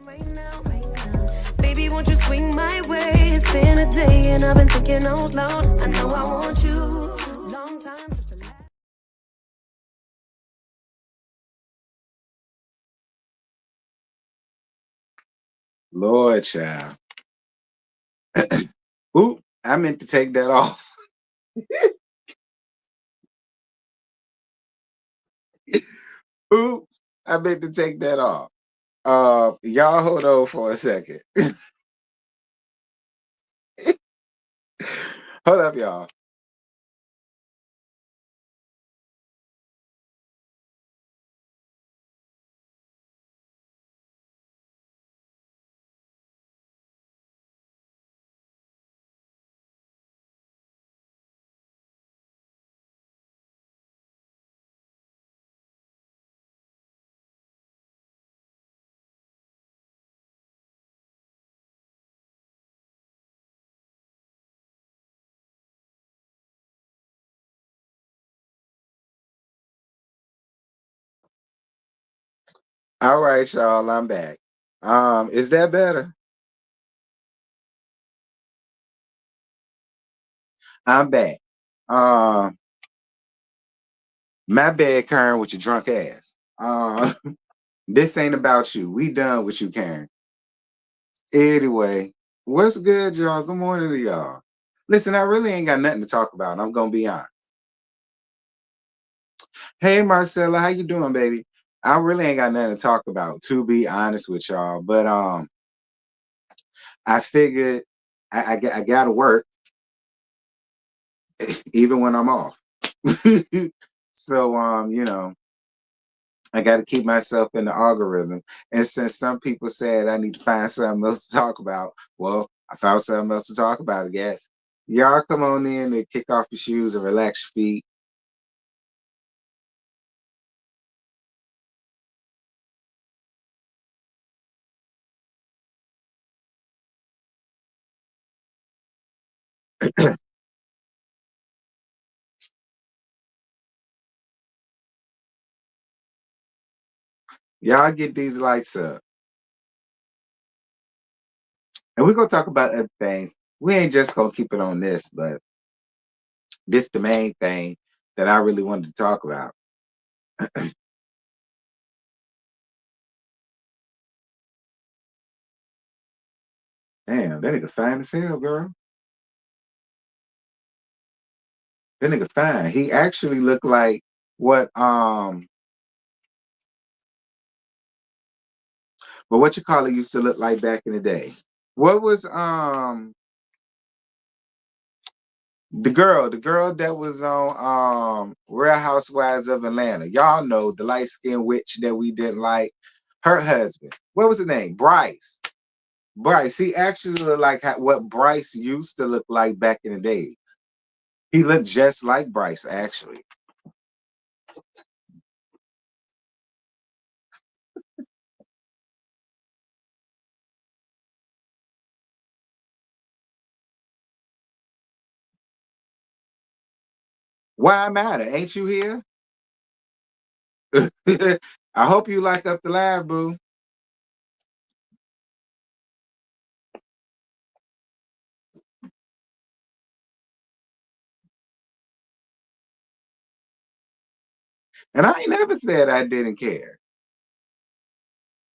Right now. Baby, won't you swing my way? It's been a day and I've been thinking out loud. I know I want you. Long time since the last. Lord, child. Oop, I meant to take that off. Oops, I meant to take that off. Y'all hold on for a second. Hold up, y'all. All right, y'all, I'm back. Is that better? I'm back. Um, my bad, Karen, with your drunk ass. This ain't about you. We done with you, Karen. Anyway, what's good, y'all? Good morning to y'all. Listen, I really ain't got nothing to talk about. I'm gonna be honest. Hey, Marcella, how you doing, baby? I really ain't got nothing to talk about, to be honest with y'all. But I figured I gotta work even when I'm off. So I gotta keep myself in the algorithm. And since some people said I need to find something else to talk about, well, I found something else to talk about, I guess. Y'all come on in and kick off your shoes and relax your feet. Y'all get these lights up. And we're gonna talk about other things. We ain't just gonna keep it on this, but this the main thing that I really wanted to talk about. Damn, that nigga fine as hell, girl. That nigga fine. He actually looked like what but what you call it used to look like back in the day. What was the girl that was on Real Housewives of Atlanta? Y'all know the light skinned witch that we didn't like. Her husband. What was his name? Bryce. Bryce. He actually looked like what Bryce used to look like back in the day. He looked just like Bryce, actually. Why matter? Ain't you here? I hope you like up the live, boo. And I ain't never said I didn't care.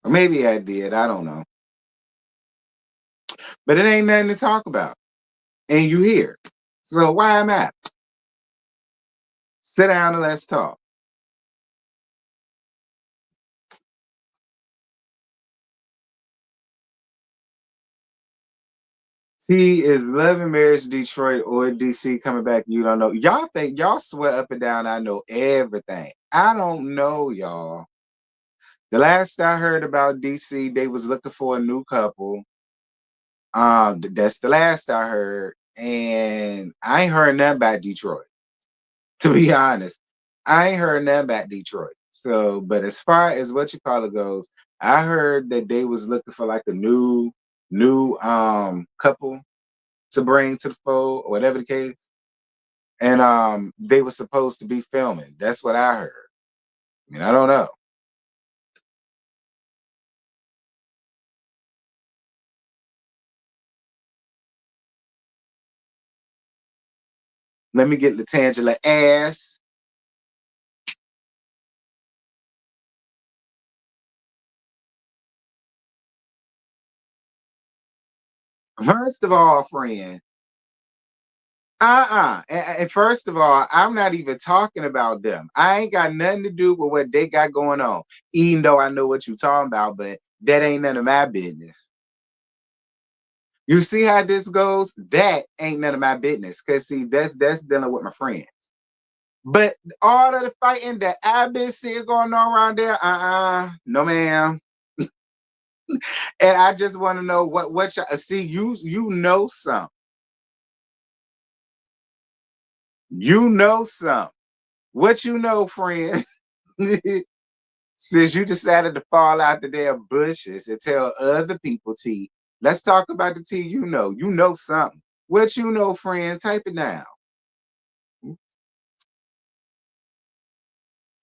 Or maybe I did. I don't know. But it ain't nothing to talk about. And you here. So why am I? Sit down and let's talk. T is Love and Marriage Detroit or DC coming back? You don't know. Y'all think y'all swear up and down I know everything. I don't know, y'all. The last I heard about DC, they was looking for a new couple. That's the last I heard. And I ain't heard nothing about Detroit. To be honest, I ain't heard nothing about Detroit. So, but as far as what you call it goes, I heard that they was looking for like a new couple to bring to the fold or whatever the case. And they were supposed to be filming. That's what I heard. I mean, I don't know. Let me get Latangela ass. First of all, friend, and first of all, I'm not even talking about them. I ain't got nothing to do with what they got going on, even though I know what you're talking about, but that ain't none of my business. You see how this goes? That ain't none of my business. Cause see, that's dealing with my friends. But all of the fighting that I've been seeing going on around there, no ma'am. And I just want to know what y'all see. You know something. You know something. What you know, friend? Since you decided to fall out the damn bushes and tell other people tea, let's talk about the tea you know. You know something. What you know, friend? Type it down.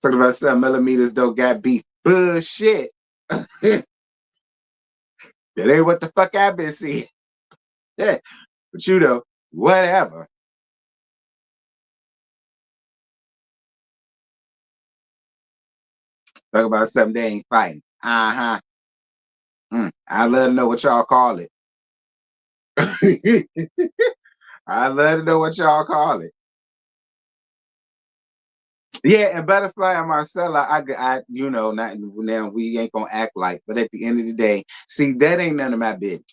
Talking about 7 millimeters don't got beef. Bullshit. That ain't what the fuck I've been seeing. But you know, whatever. Talk about something they ain't fighting. Uh-huh. I love to know what y'all call it. I love to know what y'all call it. Yeah, and Butterfly and Marcella, you know, not now we ain't gonna act like, but at the end of the day, see, that ain't none of my business.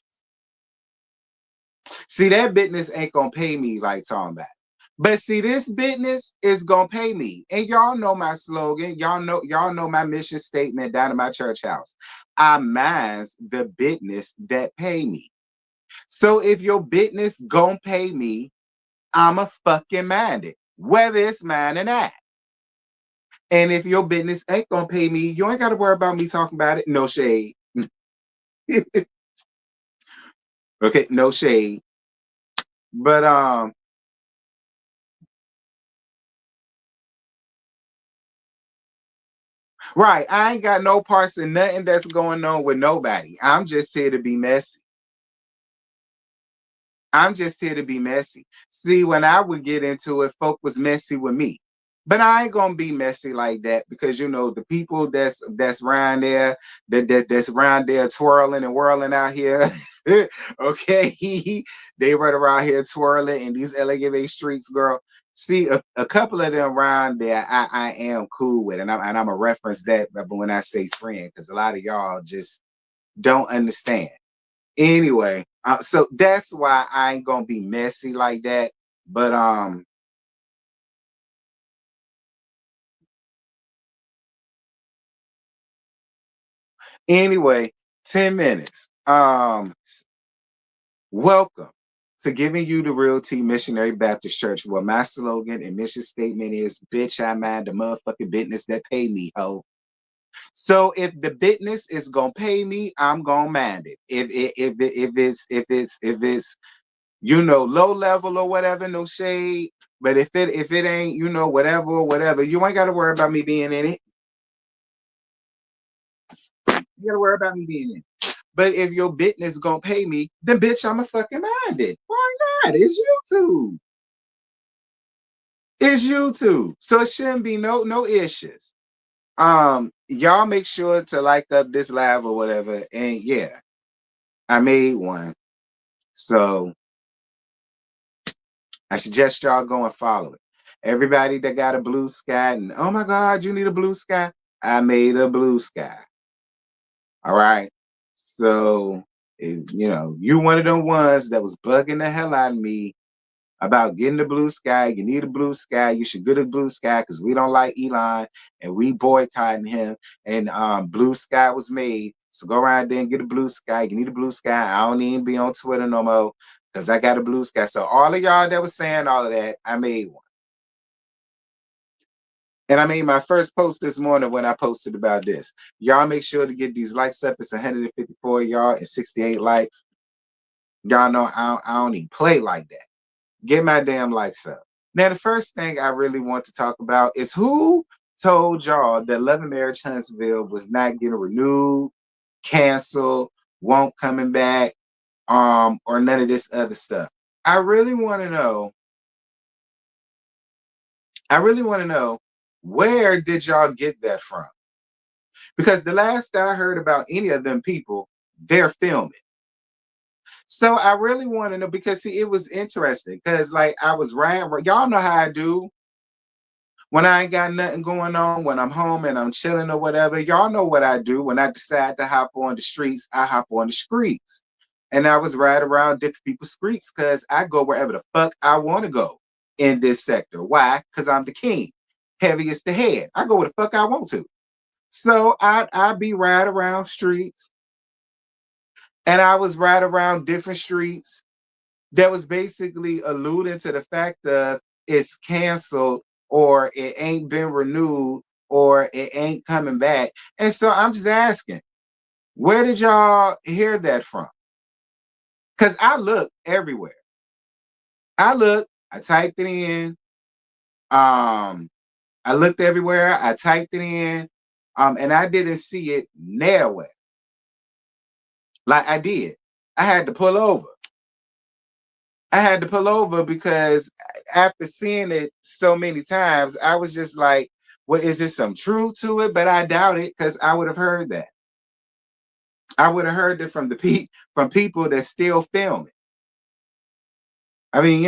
See, that business ain't gonna pay me like talking about. But see, this business is gonna pay me. And y'all know my slogan. Y'all know my mission statement down in my church house. I minds the business that pay me. So if your business gonna pay me, I'ma fucking mind it. Whether it's mine or not. And if your business ain't gonna pay me, you ain't gotta worry about me talking about it. No shade. Okay, no shade. But right, I ain't got no parts in nothing that's going on with nobody. I'm just here to be messy. I'm just here to be messy. See, when I would get into it, folk was messy with me. But I ain't gonna be messy like that because you know the people that's around there that's around there twirling and whirling out here. Okay, they run around here twirling in these LA streets, girl. See, a couple of them around there, I am cool with, and I'm a reference that when I say friend, because a lot of y'all just don't understand. Anyway, so that's why I ain't gonna be messy like that. But anyway, 10 minutes. Welcome to Giving You the Real Tea Missionary Baptist Church, where my slogan and mission statement is bitch, I mind the motherfucking business that pay me, ho. So if the business is gonna pay me, I'm gonna mind it. If it's you know low level or whatever, no shade. But if it ain't, whatever, you ain't gotta worry about me being in it. You gotta worry about me being in it. But if your business gonna pay me, then bitch, I'ma fucking mind it. Why not? It's YouTube. It's YouTube. So it shouldn't be no issues. Y'all make sure to like up this live or whatever. And yeah, I made one. So I suggest y'all go and follow it. Everybody that got a blue sky and oh my God, you need a blue sky. I made a blue sky. All right. So you one of them ones that was bugging the hell out of me about getting the blue sky. You need a blue sky. You should get a blue sky because we don't like Elon and we boycotting him. And blue sky was made. So go around there and get a blue sky. You need a blue sky. I don't even be on Twitter no more because I got a blue sky. So all of y'all that was saying all of that, I made one. And I made my first post this morning when I posted about this. Y'all make sure to get these likes up. It's 154 y'all and 68 likes. Y'all know I don't even play like that. Get my damn likes up. Now, the first thing I really want to talk about is who told y'all that Love and Marriage Huntsville was not getting renewed, canceled, won't coming back, or none of this other stuff. I really want to know. Where did y'all get that from? Because the last I heard about any of them people, they're filming. So I really want to know because see, it was interesting because like I was riding. Y'all know how I do when I ain't got nothing going on, when I'm home and I'm chilling or whatever. Y'all know what I do when I decide to hop on the streets. I hop on the streets, and I was riding around different people's streets because I go wherever the fuck I want to go in this sector. Why? Because I'm the king, heaviest the head. I go where the fuck I want to. So I be riding around streets. And I was right around different streets that was basically alluding to the fact that it's canceled or it ain't been renewed or it ain't coming back. And so I'm just asking, where did y'all hear that from? Because I looked everywhere. I typed it in. I looked everywhere, I typed it in, and I didn't see it nowhere. Like I did. I had to pull over. Because after seeing it so many times, I was just like, well, is there some truth to it? But I doubt it because I would have heard that. I would have heard it from from people that still film it. I mean,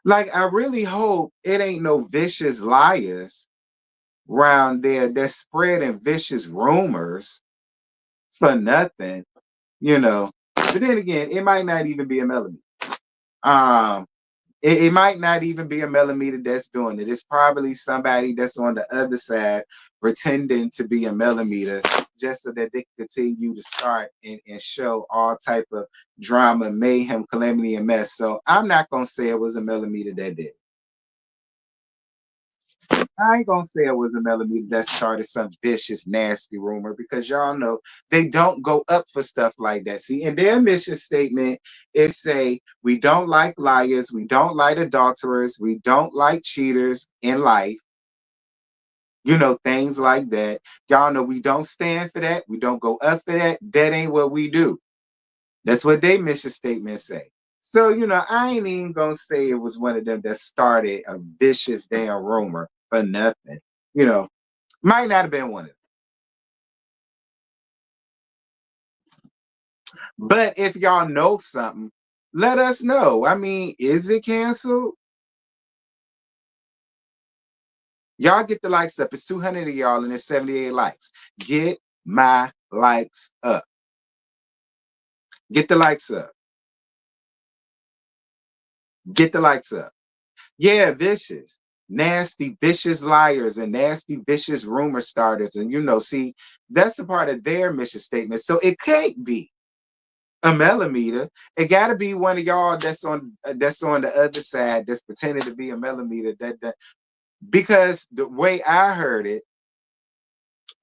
like I really hope it ain't no vicious liars around there that's spreading vicious rumors for nothing, But then again, it might not even be a melody. Um, It might not even be a millimeter that's doing it. It's probably somebody that's on the other side pretending to be a millimeter just so that they continue to start and show all type of drama, mayhem, calamity, and mess. So I'm not going to say it was a millimeter that did. I ain't gonna say it was a millimeter that started some vicious, nasty rumor because y'all know they don't go up for stuff like that. See, in their mission statement, it say we don't like liars, we don't like adulterers, we don't like cheaters in life. Things like that. Y'all know we don't stand for that. We don't go up for that. That ain't what we do. That's what their mission statement say. So, I ain't even gonna say it was one of them that started a vicious damn rumor for nothing. Might not have been one of them. But if y'all know something, let us know. I mean, is it canceled? Y'all get the likes up. It's 200 of y'all and it's 78 likes. Get my likes up. Get the likes up. Get the likes up. Yeah, vicious. Nasty, vicious liars and nasty, vicious rumor starters. And see, that's a part of their mission statement. So it can't be a millimeter. It got to be one of y'all that's on the other side that's pretending to be a millimeter. Because the way I heard it,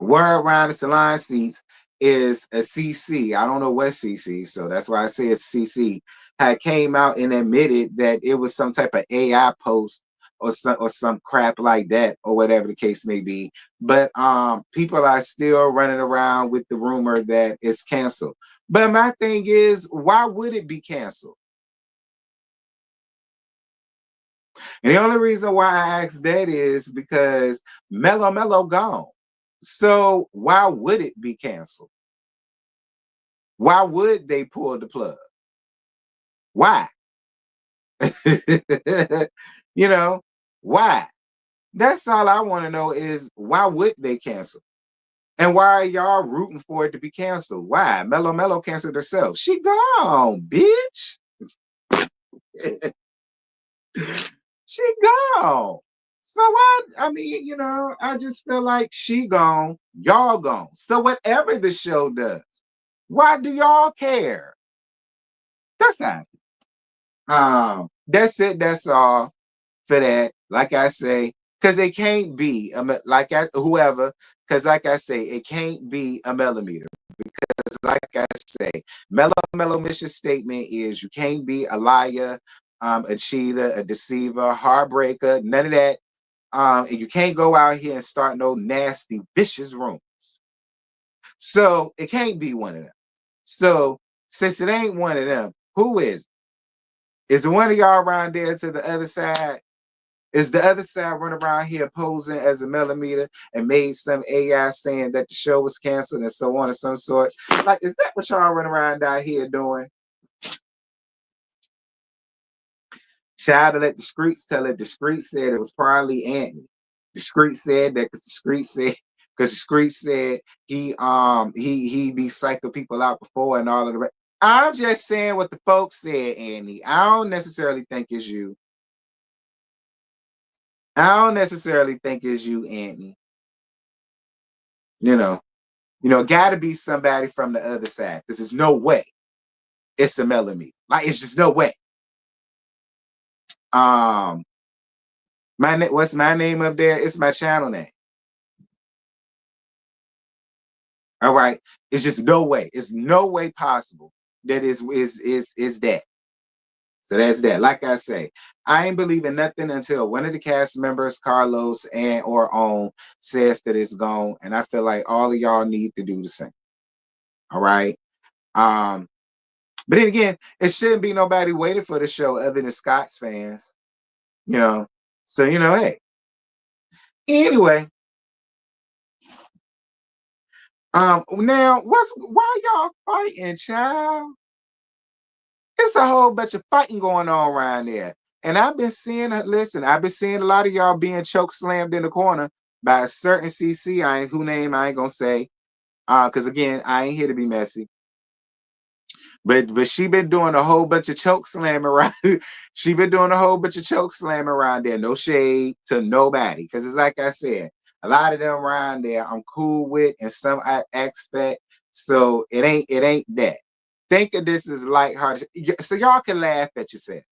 word around the salon seats, is a CC. I don't know what CC, so that's why I say it's CC. Had came out and admitted that it was some type of AI post or some crap like that, or whatever the case may be. But people are still running around with the rumor that it's canceled. But my thing is, why would it be canceled? And the only reason why I ask that is because Mellow gone. So why would it be canceled? Why would they pull the plug? Why? You know, why? That's all I want to know is why would they cancel? And why are y'all rooting for it to be canceled? Why? Mellow canceled herself. She gone, bitch. She gone. So what? I mean, I just feel like she gone, y'all gone. So whatever the show does, why do y'all care? That's not. That's it. That's all for that. Like I say, because it can't be whoever. Because like I say, it can't be a millimeter. Because like I say, Mellow mission statement is you can't be a liar, a cheater, a deceiver, heartbreaker, none of that. And you can't go out here and start no nasty, vicious rumors. So it can't be one of them. So since it ain't one of them, who is? Is one of y'all around there to the other side? Is the other side running around here posing as a millimeter and made some AI saying that the show was canceled and so on and some sort? Like, is that what y'all running around out here doing? Child to let the streets tell it. The streets said it was probably Anthony. The streets said that because the streets said he be psyching people out before and all of the rest. I'm just saying what the folks said, Andy. I don't necessarily think it's you. I don't necessarily think it's you, Anthony. Gotta be somebody from the other side. Because there's no way it's a millimeter. Like, it's just no way. What's my name up there? It's my channel name. All right. It's just no way. It's no way possible that is that. So that's that. Like I say, I ain't believing nothing until one of the cast members, Carlos and or On, says that it's gone. And I feel like all of y'all need to do the same. All right. But then again, it shouldn't be nobody waiting for the show other than Scott's fans. So hey. Anyway, now why y'all fighting, child? It's a whole bunch of fighting going on around there. And I've been seeing a lot of y'all being choke slammed in the corner by a certain CC. Who name I ain't gonna say. Because again, I ain't here to be messy. But she been doing a whole bunch of choke slam around. She been doing a whole bunch of choke slam around there. No shade to nobody. Because it's like I said, a lot of them around there I'm cool with in some aspect. So it ain't that. Think of this as lighthearted. So y'all can laugh at yourself.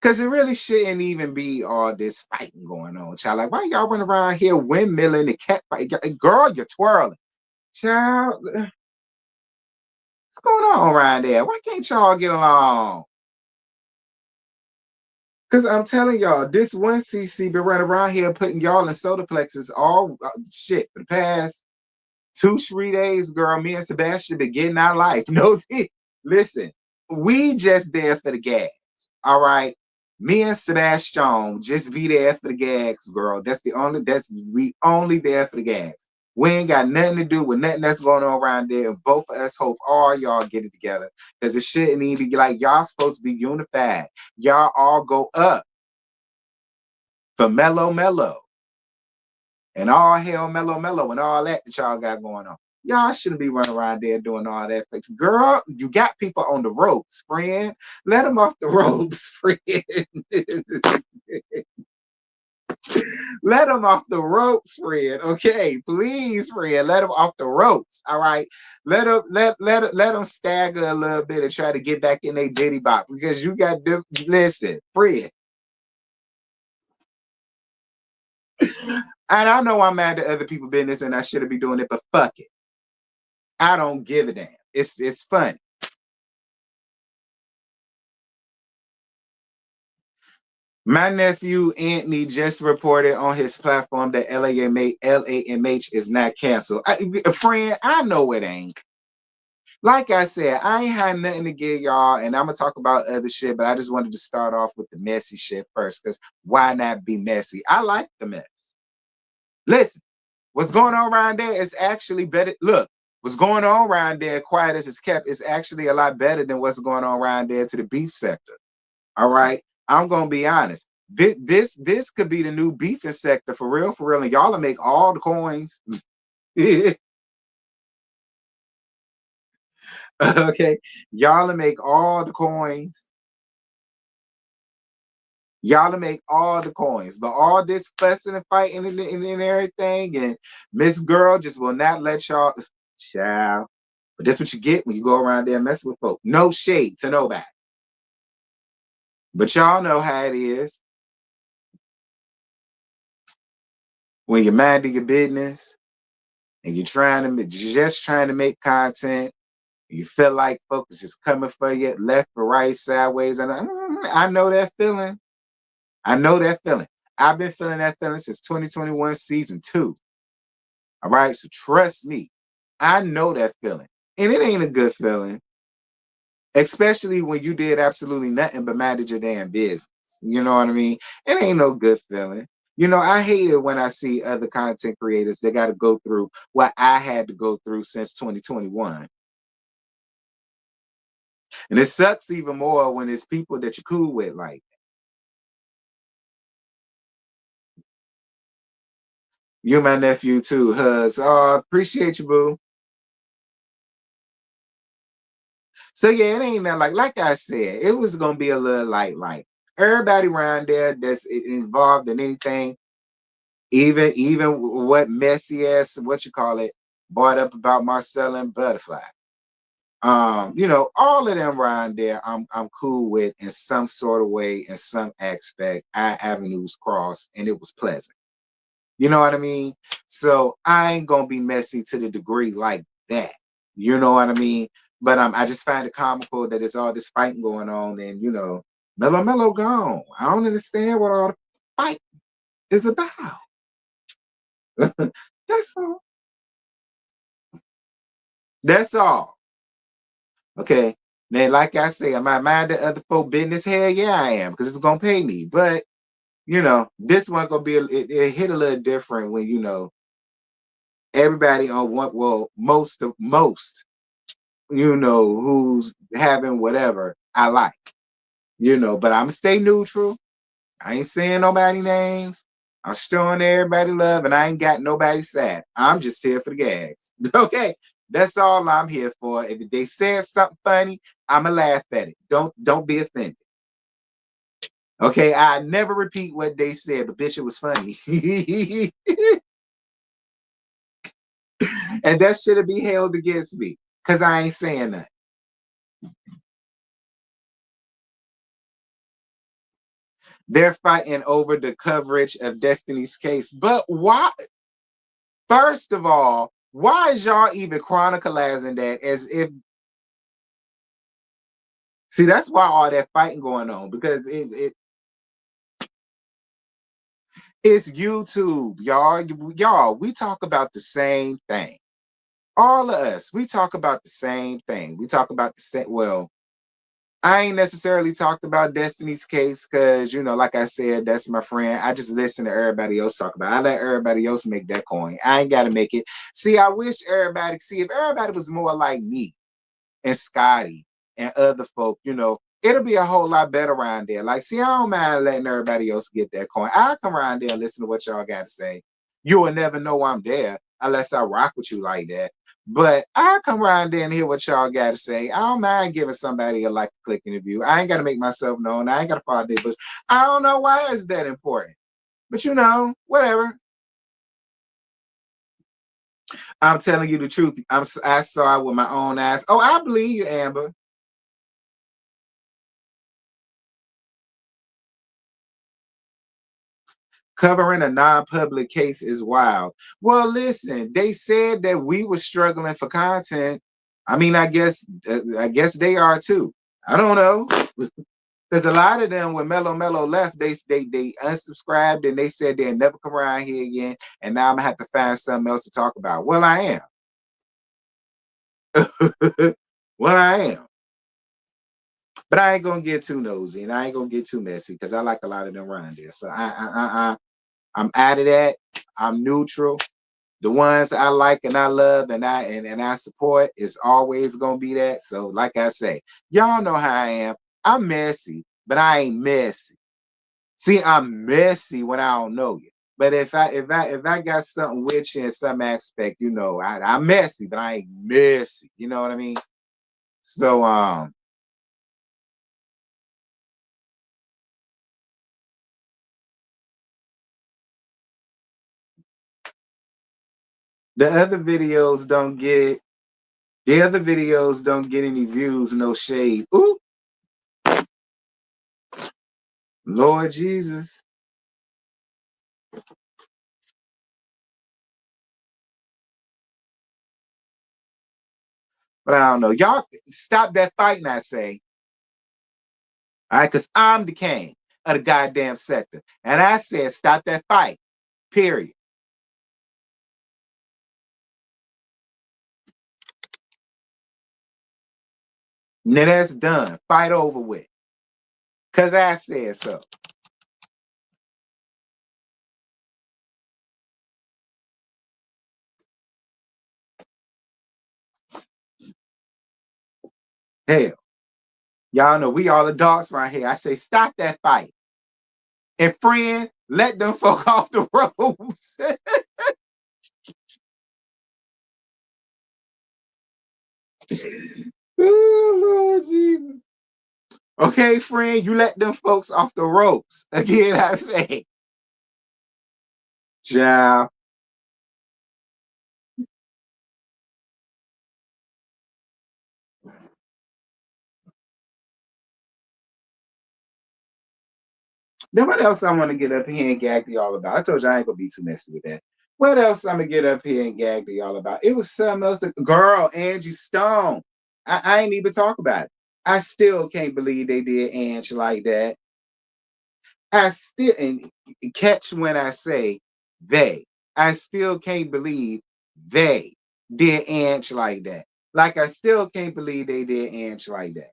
Because it really shouldn't even be all this fighting going on, child. Like, why y'all running around here windmilling the cat fight? Girl, you're twirling. Child, what's going on around there? Why can't y'all get along? Because I'm telling y'all, this one CC been running around here putting y'all in soda plexus all shit for the past 2-3 days, girl. Me and Sebastian been getting our life. No, listen, we just there for the gas. All right. Me and Sebastian just be there for the gags, girl. We only there for the gags. We ain't got nothing to do with nothing that's going on around there. And both of us hope all y'all get it together. Because it shouldn't even be like y'all supposed to be unified. Y'all all go up for mellow. And all hell mellow and all that y'all got going on. Y'all shouldn't be running around there doing all that. Girl, you got people on the ropes, friend. Let them off the ropes, friend. Let them off the ropes, friend. Okay, please, friend. Let them off the ropes. All right. Let them stagger a little bit and try to get back in their diddy bop because you got to listen, friend. And I know I'm mad at other people's business and I shouldn't be doing it, but fuck it. I don't give a damn. It's funny. My nephew Anthony just reported on his platform that LAMH is not canceled. Friend, I know it ain't. Like I said, I ain't had nothing to give y'all, and I'm gonna talk about other shit, but I just wanted to start off with the messy shit first, because why not be messy? I like the mess. Listen, what's going on around there is actually better. Look, what's going on around there, quiet as it's kept, is actually a lot better than what's going on around there to the beef sector. All right. I'm gonna be honest. This could be the new beefing sector for real, and y'all will make all the coins. Okay, y'all will make all the coins. Y'all will make all the coins, but all this fussing and fighting and everything, and Miss Girl just will not let y'all. Child. But that's what you get when you go around there messing with folk. No shade to nobody. But y'all know how it is when you're minding your business and you're just trying to make content. You feel like folks just coming for you left or right, sideways. And I know that feeling. I know that feeling. I've been feeling that feeling since 2021 season 2. All right. So trust me. I know that feeling. And it ain't a good feeling. Especially when you did absolutely nothing but manage your damn business. You know what I mean? It ain't no good feeling. I hate it when I see other content creators that got to go through what I had to go through since 2021. And it sucks even more when it's people that you're cool with, like you, my nephew too. Hugs. Oh, appreciate you, boo. So yeah, it ain't that like I said, it was gonna be a little like everybody around there that's involved in anything, even what messy ass what you call it brought up about Marcella and Butterfly. All of them around there, I'm cool with in some sort of way, in some aspect. Our avenues crossed, and it was pleasant. You know what I mean? So I ain't gonna be messy to the degree like that. You know what I mean? But I just find it comical that there's all this fighting going on, and Mellow gone. I don't understand what all the fight is about. That's all. That's all. Okay. Then, like I say, am I mind the other folk business? Hell yeah, I am, because it's gonna pay me. But this one gonna be it hit a little different when everybody on one. Well, most who's having whatever I like. But I'm gonna stay neutral. I ain't saying nobody names. I'm showing everybody love, and I ain't got nobody sad. I'm just here for the gags. Okay, that's all I'm here for. If they said something funny, I'ma laugh at it. Don't be offended. Okay, I never repeat what they said, but bitch, it was funny. And that should be held against me, because I ain't saying nothing. They're fighting over the coverage of Destiny's case. But why? First of all, why is y'all even chronicalizing that as if? See, that's why all that fighting going on, because it's YouTube, y'all. Y'all, we talk about the same thing. All of us, we talk about the same thing. We talk about the same. Well, I ain't necessarily talked about Destiny's case because, like I said, that's my friend. I just listen to everybody else talk about it. I let everybody else make that coin. I ain't got to make it. See, I wish if everybody was more like me and Scotty and other folk, it'll be a whole lot better around there. Like, see, I don't mind letting everybody else get that coin. I'll come around there and listen to what y'all got to say. You will never know I'm there unless I rock with you like that. But I'll come around there and hear what y'all got to say. I don't mind giving somebody a like, click, and a view. I ain't got to make myself known. I ain't got to follow their bush. I don't know why it's that important. But whatever. I'm telling you the truth. I saw it with my own eyes. Oh, I believe you, Amber. Covering a non-public case is wild. Well, listen, they said that we were struggling for content. I mean, I guess they are too. I don't know. Because a lot of them, when Mello left, they unsubscribed and they said they'd never come around here again. And now I'm gonna have to find something else to talk about. Well, I am. Well, I am. But I ain't gonna get too nosy and I ain't gonna get too messy because I like a lot of them around there. So I'm out of that. I'm neutral. The ones I like and I love and I support is always gonna be that. So, like I say, y'all know how I am. I'm messy, but I ain't messy. See, I'm messy when I don't know you. But if I got something with you in some aspect, I'm messy, but I ain't messy. You know what I mean? So the other videos don't get any views, no shade. Ooh, Lord Jesus. But I don't know. Y'all stop that fighting, I say. All right, because I'm the king of the goddamn sector. And I said, stop that fight. Period. Now that's done. Fight over with. Because I said so. Hell, y'all know we all adults right here. I say, stop that fight. And friend, let them folk off the ropes. Oh, Lord Jesus. Okay, friend, you let them folks off the ropes. Again, I say, ciao. Then what else I want to get up here and gag to y'all about? I told you I ain't gonna be too messy with that. What else I'm gonna get up here and gag to y'all about? It was something else. Girl, Angie Stone. I ain't even talk about it. I still can't believe they did Ange like that. I still and catch when I say they. I still can't believe they did Ange like that. Like I still can't believe they did Ange like that.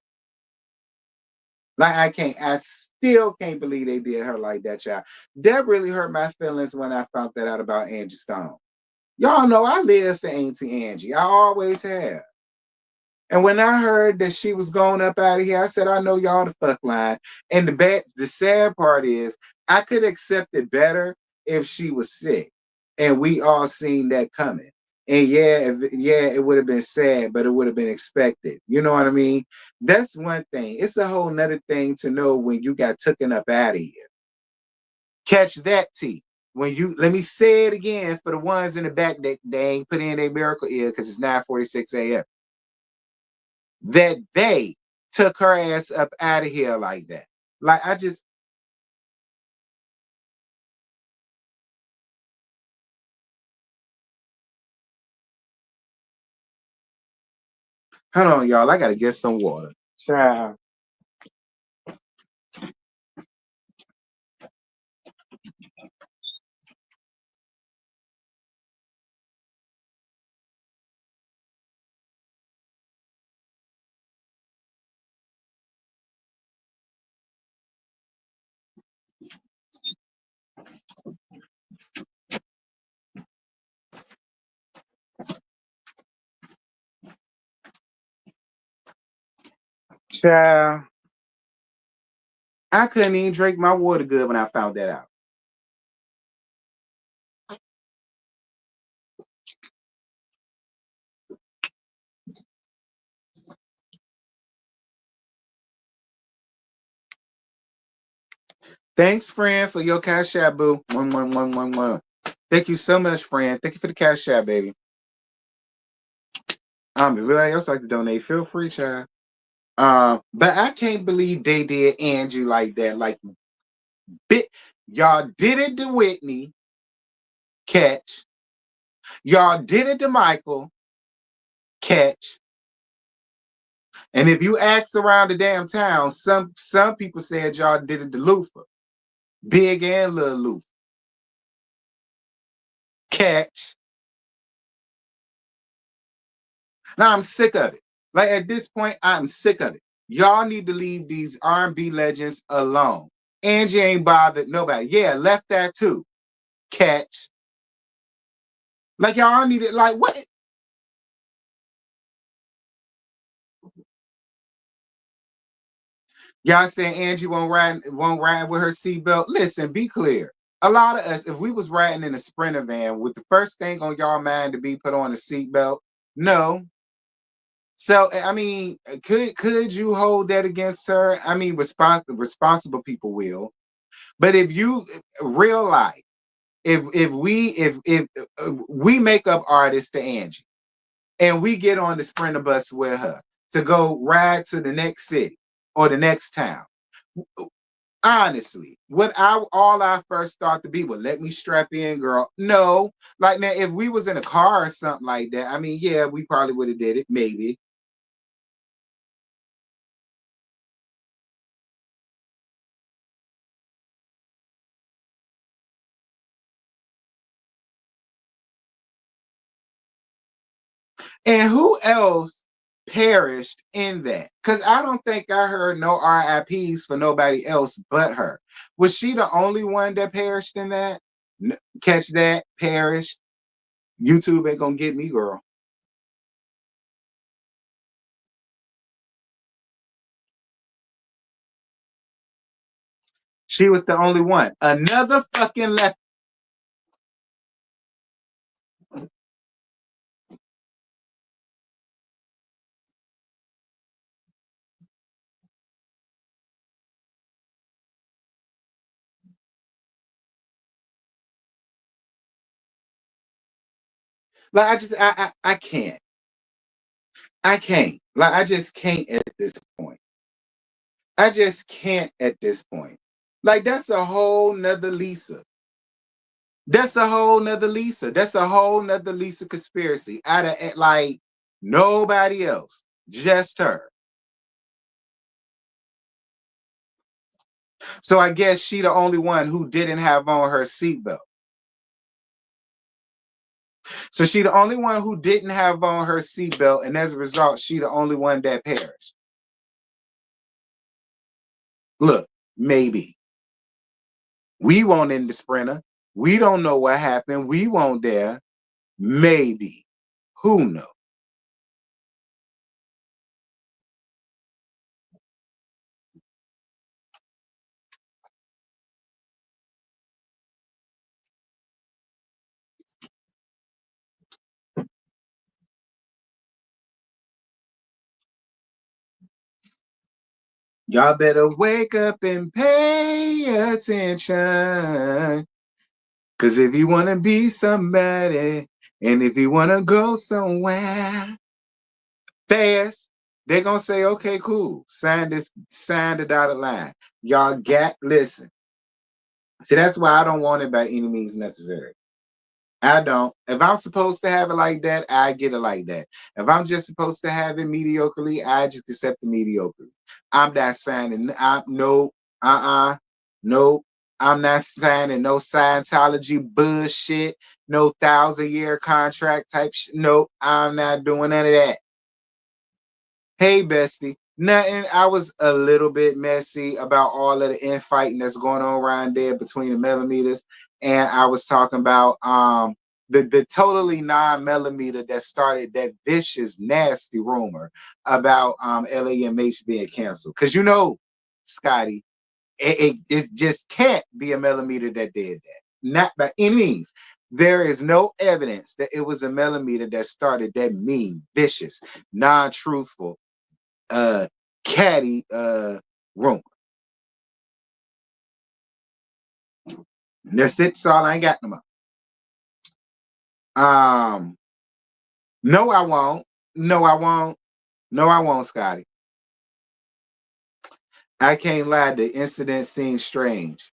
Like I still can't believe they did her like that, child. That really hurt my feelings when I found that out about Angie Stone. Y'all know I live for Auntie Angie. I always have. And when I heard that she was going up out of here, I said, I know y'all the fuck line. And the sad part is I could accept it better if she was sick. And we all seen that coming. And yeah, it would have been sad, but it would have been expected. You know what I mean? That's one thing. It's a whole nother thing to know when you got taken up out of here. Catch that T. When you let me say it again for the ones in the back that they ain't put in a miracle ear because it's 9:46 a.m. That they took her ass up out of here like that. Like I just hold on, y'all. I gotta get some water. Child. Child. I couldn't even drink my water good when I found that out. Thanks, friend, for your cash app, boo. One. Thank you so much, friend. Thank you for the cash app, baby. If anybody else like to donate, feel free, child. But I can't believe they did Angie like that. Like bit Y'all did it to Whitney, catch. Y'all did it to Michael, catch. And if you ask around the damn town, some people said y'all did it to Luther, Big and Little Luther, catch. Now I'm sick of it. Like at this point, I'm sick of it. Y'all need to leave these R&B legends alone. Angie ain't bothered nobody. Yeah, left that too. Catch. Like y'all need it. Like what? Y'all saying Angie won't ride with her seatbelt. Listen, be clear. A lot of us, if we was riding in a Sprinter van, would the first thing on y'all mind to be put on a seatbelt? No. So I mean, could you hold that against her? I mean, responsible people will. But if you real life, if we make up artists to Angie and we get on the Sprinter bus with her to go ride to the next city or the next town, honestly, all I first thought to be, well, let me strap in, girl. No, like now, if we was in a car or something like that, I mean, yeah, we probably would have did it, maybe. And who else perished in that? Because I don't think I heard no RIPs for nobody else but her. Was she the only one that perished in that? Catch that? Perished. YouTube ain't gonna get me, girl. She was the only one. Another fucking left. Like I can't. I can't. Like I just can't at this point. I just can't at this point. Like that's a whole nother Lisa. That's a whole nother Lisa. That's a whole nother Lisa conspiracy. Out of like nobody else, just her. So I guess she the only one who didn't have on her seatbelt. So she the only one who didn't have on her seatbelt, and as a result, she the only one that perished. Look, maybe we won't in the Sprinter. We don't know what happened. We won't there. Maybe. Who knows? Y'all better wake up and pay attention. Cause if you wanna be somebody, and if you wanna go somewhere fast, they're gonna say, okay, cool. Sign the dotted line. Y'all got listen. See, that's why I don't want it by any means necessary. I don't. If I'm supposed to have it like that, I get it like that. If I'm just supposed to have it mediocrely, I just accept the mediocre. I'm not signing. No. No. I'm not signing no Scientology bullshit. No 1,000-year contract type. No, I'm not doing none of that. Hey, bestie. Nothing. I was a little bit messy about all of the infighting that's going on around there between the millimeters, and I was talking about the totally non-millimeter that started that vicious, nasty rumor about LAMH being canceled. Because Scotty, it just can't be a millimeter that did that. Not by any means. There is no evidence that it was a millimeter that started that mean, vicious, non-truthful uh caddy room. That's it. That's all I ain't got no more. Um, no, I won't. No, I won't. No, I won't, Scotty. I can't lie. The incident seems strange.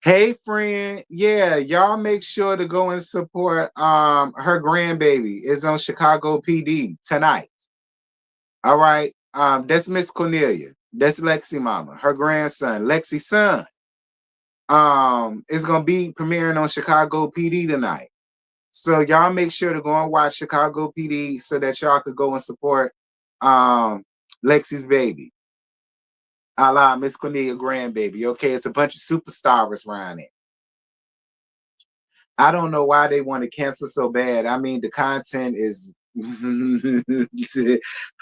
Hey friend, yeah, y'all make sure to go and support her grandbaby. It's on Chicago PD tonight. All right. That's Miss Cornelia. That's Lexi Mama. Her grandson, Lexi's son. Is gonna be premiering on Chicago PD tonight. So y'all make sure to go and watch Chicago PD so that y'all could go and support um Lexi's baby. A la Miss Cornelia grandbaby. Okay, it's a bunch of superstars around it. I don't know why they want to cancel so bad. I mean, the content is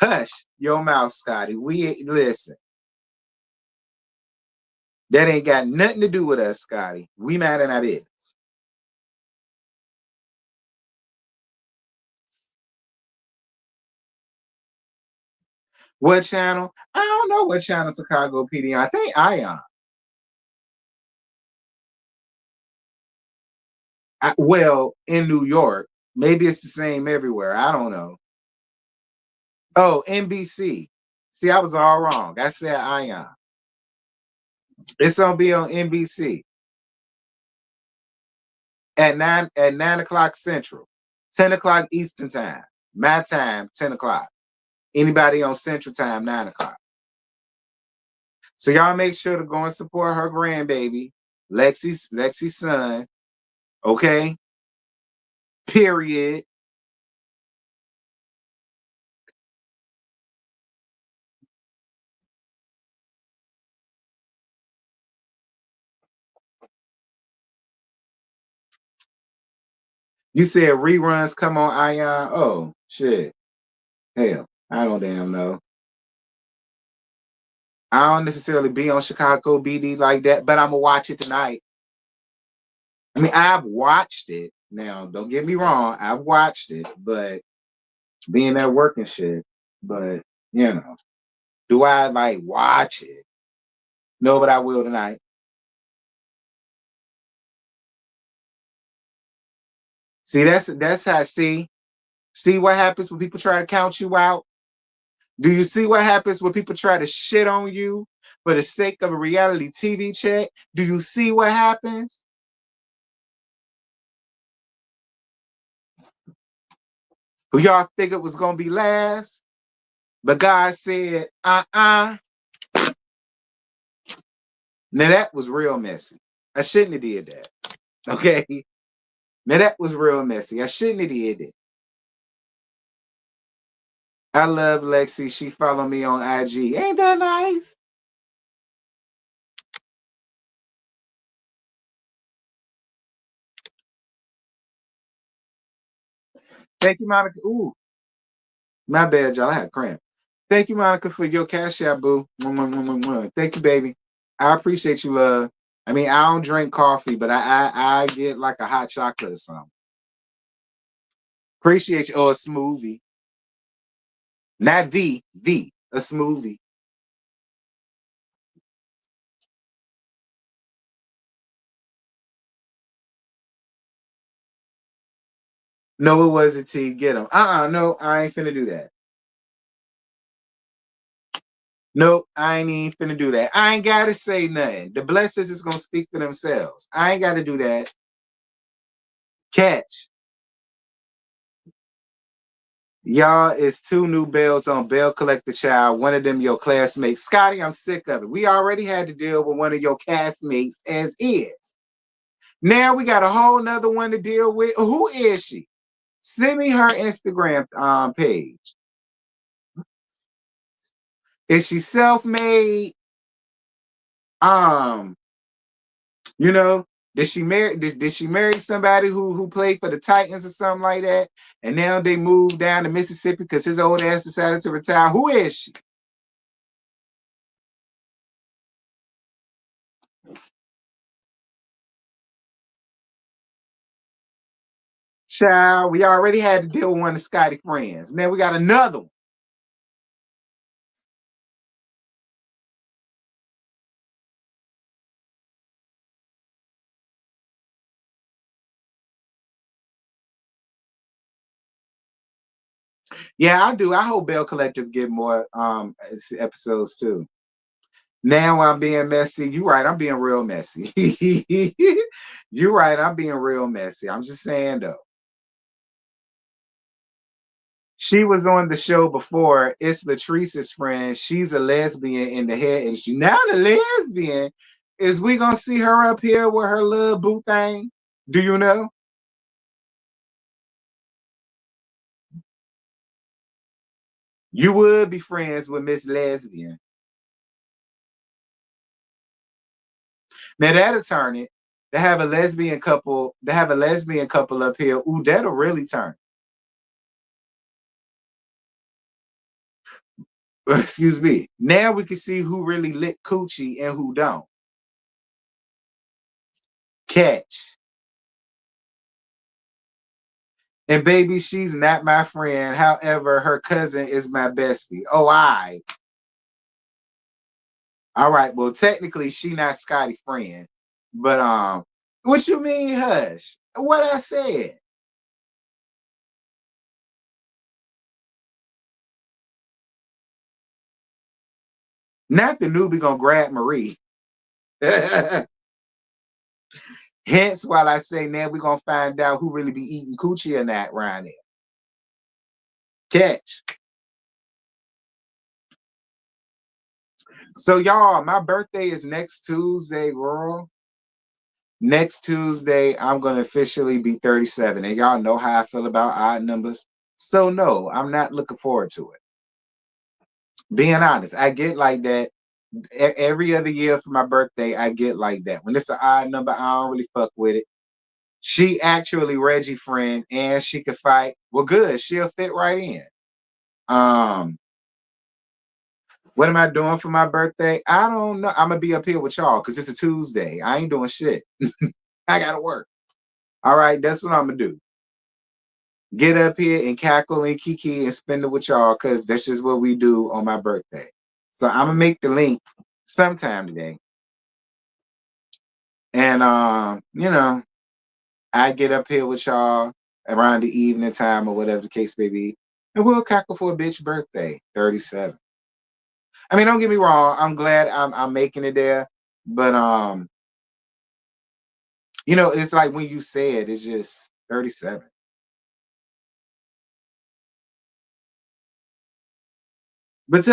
hush your mouth, Scotty. We listen. That ain't got nothing to do with us, Scotty. We mad at our business. What channel? I don't know what channel Chicago PD on. I think Ion. Well, in New York. Maybe it's the same everywhere. I don't know. Oh, NBC. See, I was all wrong. I said Ion. It's gonna be on NBC at 9 o'clock Central, 10 o'clock Eastern time. My time, 10 o'clock. Anybody on Central time, 9 o'clock. So y'all make sure to go and support her grandbaby, Lexi's son. Okay. Period. You said reruns come on Ion. Oh shit. Hell, I don't damn know. I don't necessarily be on Chicago BD like that, but I'm gonna watch it tonight. I mean, I've watched it. Now, don't get me wrong, I've watched it, but being at work and shit. But you know, do I like watch it? No, but I will tonight. See, that's how. See what happens when people try to count you out. Do you see what happens when people try to shit on you for the sake of a reality TV check? Do you see what happens? Who y'all figured was gonna be last? But God said, Now that was real messy. I shouldn't have did that. Okay. Now that was real messy. I shouldn't have did it. I love Lexi. She follow me on IG. Ain't that nice? Thank you, Monica. Ooh, my bad, y'all. I had a cramp. Thank you, Monica, for your cash app, boo. Mwah, mwah, mwah, mwah, mwah. Thank you, baby. I appreciate you, love. I mean, I don't drink coffee, but I get like a hot chocolate or something. Appreciate you. Oh, a smoothie. Not a smoothie. No, it wasn't T. Get them. No, I ain't finna do that. Nope, I ain't even finna do that. I ain't gotta say nothing. The blessings is gonna speak for themselves. I ain't gotta do that. Catch. Y'all, it's two new bells on Bell Collector Child. One of them your classmates. Scotty, I'm sick of it. We already had to deal with one of your castmates as is. Now we got a whole nother one to deal with. Who is she? Send me her Instagram page. Is she self-made? Um, you know, did she marry somebody who played for the Titans or something like that? And now they moved down to Mississippi because his old ass decided to retire. Who is she? Child, we already had to deal with one of Scotty friends. Now we got another one. Yeah, I do. I hope Bell Collective get more episodes too. Now I'm being messy. You right, I'm being real messy. You right, I'm being real messy. I'm just saying though. She was on the show before. It's Latrice's friend. She's a lesbian in the hair industry. Now the lesbian is we gonna see her up here with her little boo thing? Do you know? You would be friends with Miss Lesbian. Now that'll turn it. To have a lesbian couple up here. Ooh, that'll really turn. Excuse me. Now we can see who really lit coochie and who don't. Catch. And baby, she's not my friend. However, her cousin is my bestie. Oh, all right. Well, technically, she not Scotty friend, but what you mean, hush? What I said? Not the newbie gonna grab Marie. Hence, while I say now we're gonna find out who really be eating coochie or not around here. Catch. So y'all, my birthday is next Tuesday, girl. Next Tuesday, I'm gonna officially be 37. And y'all know how I feel about odd numbers. So no, I'm not looking forward to it. Being honest, I get like that. Every other year for my birthday, I get like that. When it's an odd number, I don't really fuck with it. She actually Reggie friend and she could fight. Well, good. She'll fit right in. Um, what am I doing for my birthday? I don't know. I'm gonna be up here with y'all because it's a Tuesday. I ain't doing shit. I gotta work. All right, that's what I'm gonna do. Get up here and cackle and kiki and spend it with y'all because that's just what we do on my birthday. So I'm gonna make the link sometime today. And I get up here with y'all around the evening time or whatever the case may be. And we'll cackle for a bitch birthday, 37. I mean, don't get me wrong, I'm glad I'm making it there. But it's like when you say it, it's just 37. But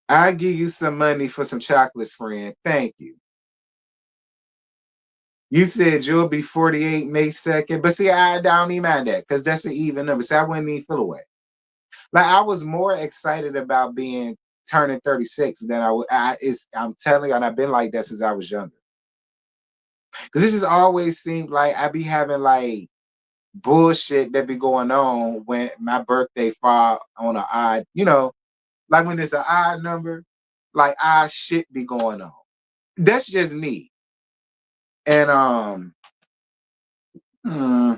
I give you some money for some chocolates, friend. Thank you. You said you'll be 48 May 2nd. But see, I don't even mind that because that's an even number. See, I wouldn't even feel away. Like I was more excited about being turning 36 than I'm telling you, and I've been like that since I was younger. Because this has always seemed like I be having like bullshit that be going on when my birthday fall on an odd, like when it's an odd number, like odd shit be going on. That's just me. And hmm,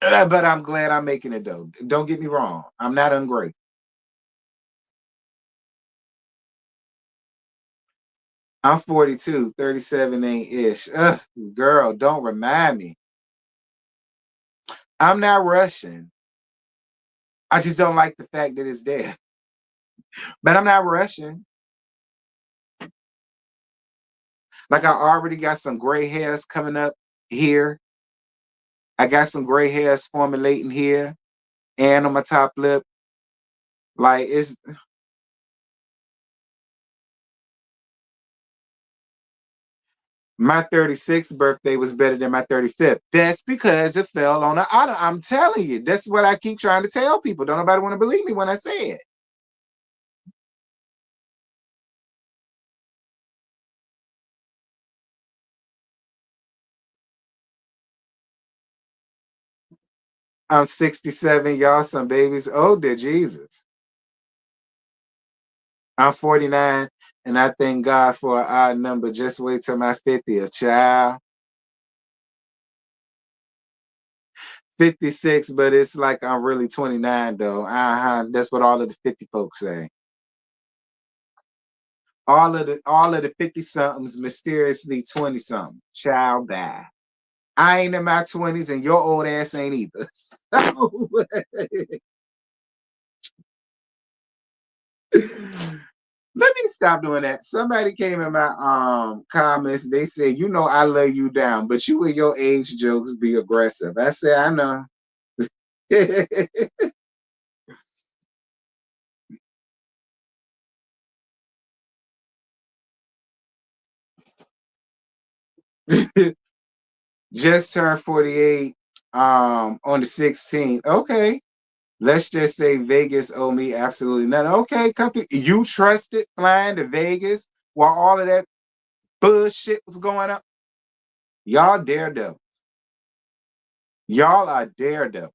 but I'm glad I'm making it though. Don't get me wrong. I'm not ungrateful. I'm 42, 37 ain't ish. Ugh, girl, don't remind me. I'm not rushing. I just don't like the fact that it's there. But I'm not rushing. Like I already got some gray hairs coming up here. I got some gray hairs formulating here and on my top lip. Like it's my 36th birthday was better than my 35th. That's because it fell on the auto. I'm telling you, that's what I keep trying to tell people. Don't nobody want to believe me when I say it. I'm 67, y'all some babies. Oh, dear Jesus. I'm 49, and I thank God for an odd number. Just wait till my 50th, child. 56, but it's like I'm really 29, though. That's what all of the 50 folks say. All of the 50 somethings mysteriously 20 something. Child bye. I ain't in my 20s and your old ass ain't either. So, let me stop doing that. Somebody came in my comments. They said, you know, I lay you down, but you and your age jokes be aggressive. I said, I know. Just turned 48 on the 16th. Okay. Let's just say Vegas owe me absolutely nothing. Okay, come through. You trusted flying to Vegas while all of that bullshit was going up. Y'all daredevil. Y'all are daredevil.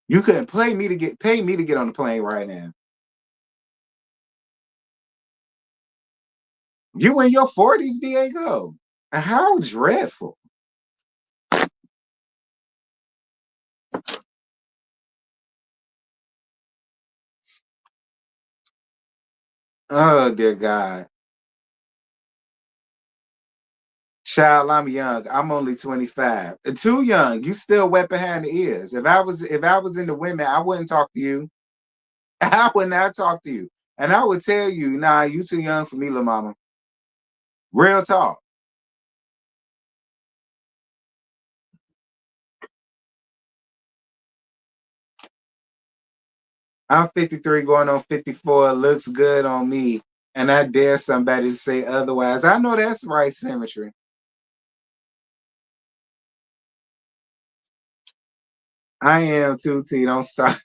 You couldn't pay me to get on the plane right now. You in your 40s, Diego. How dreadful. Oh dear God. Child, I'm young. I'm only 25. Too young. You still wet behind the ears. If I was into women, I wouldn't talk to you. I would not talk to you. And I would tell you, nah, you too young for me, little mama. Real talk. I'm 53 going on 54. Looks good on me. And I dare somebody to say otherwise. I know that's right symmetry. I am too, T. Don't start.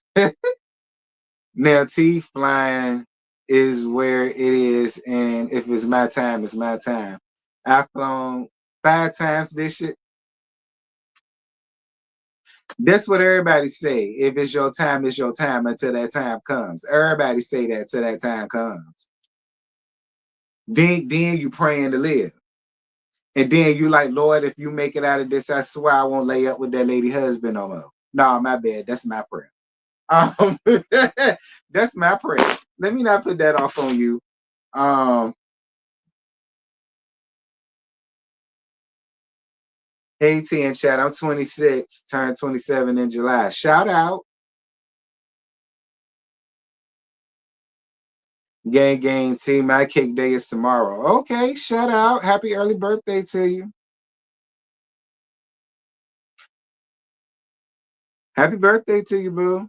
Now, T flying is where it is. And if it's my time, it's my time. I've flown 5 times this shit. That's what everybody say. If it's your time, it's your time until that time comes. Everybody say that till that time comes. Then you praying to live. And then you like, Lord, if you make it out of this, I swear I won't lay up with that lady husband no more. No, my bad. That's my prayer. Um, that's my prayer. Let me not put that off on you. Um, hey T and chat, I'm 26, turned 27 in July. Shout out. Gang T, my cake day is tomorrow. Okay, shout out. Happy early birthday to you. Happy birthday to you, boo.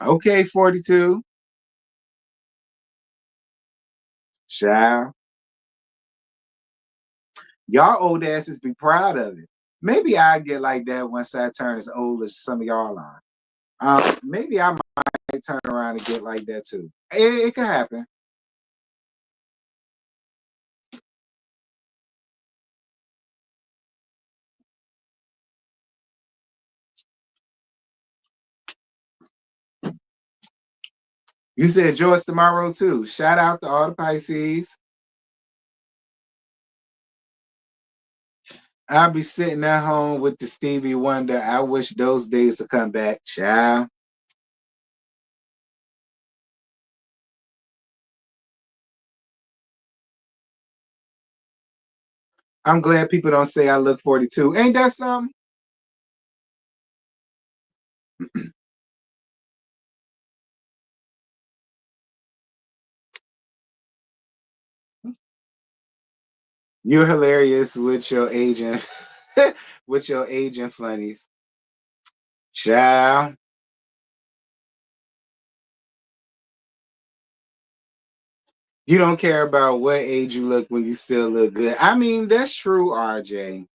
Okay, 42. Child. Y'all old asses be proud of it. Maybe I get like that once I turn as old as some of y'all are. Maybe I might turn around and get like that too. It could happen. You said George tomorrow too. Shout out to all the Pisces. I'll be sitting at home with the Stevie Wonder. I wish those days to come back, child. I'm glad people don't say I look 42. Ain't that something? You're hilarious with your agent, with your agent funnies, child. You don't care about what age you look when you still look good. I mean, that's true, RJ.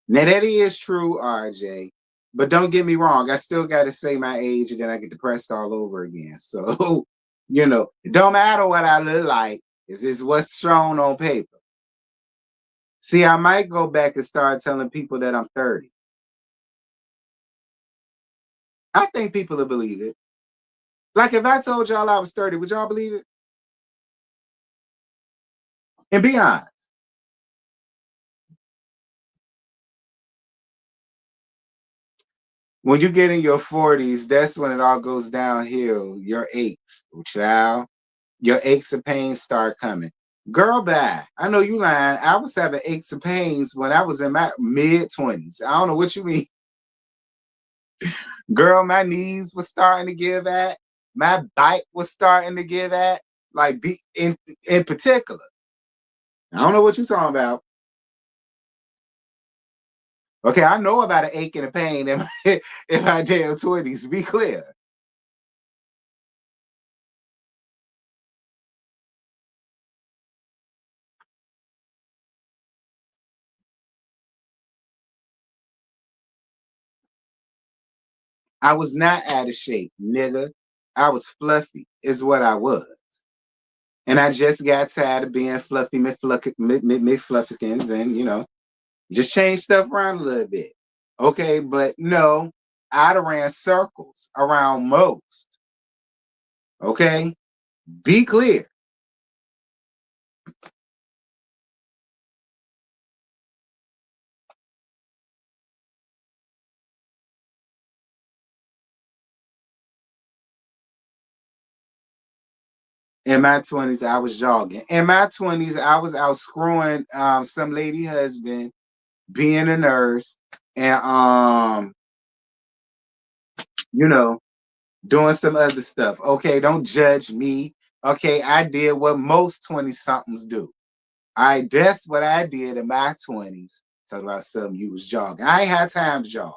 Now that is true, RJ. But don't get me wrong, I still got to say my age, and then I get depressed all over again. So, it don't matter what I look like. It's just what's shown on paper. See, I might go back and start telling people that I'm 30. I think people will believe it. Like if I told y'all I was 30, would y'all believe it? And be honest. When you get in your 40s, that's when it all goes downhill. Your aches, child. Your aches and pains start coming. Girl, bye. I know you lying. I was having aches and pains when I was in my mid-20s. I don't know what you mean. Girl, my knees was starting to give at. My back was starting to give at. Like be in particular. I don't know what you're talking about. Okay, I know about an ache and a pain in in my damn 20s. Be clear. I was not out of shape, nigga. I was fluffy, is what I was. And I just got tired of being fluffy, McFluffykins, and just change stuff around a little bit. Okay, but no, I'd have ran circles around most. Okay, be clear. In my 20s, I was jogging. In my 20s, I was out screwing some lady husband, being a nurse, and you know, doing some other stuff. Okay, don't judge me. Okay, I did what most 20 somethings do. That's what I did in my 20s. Talk about something you was jogging. I ain't had time to jog.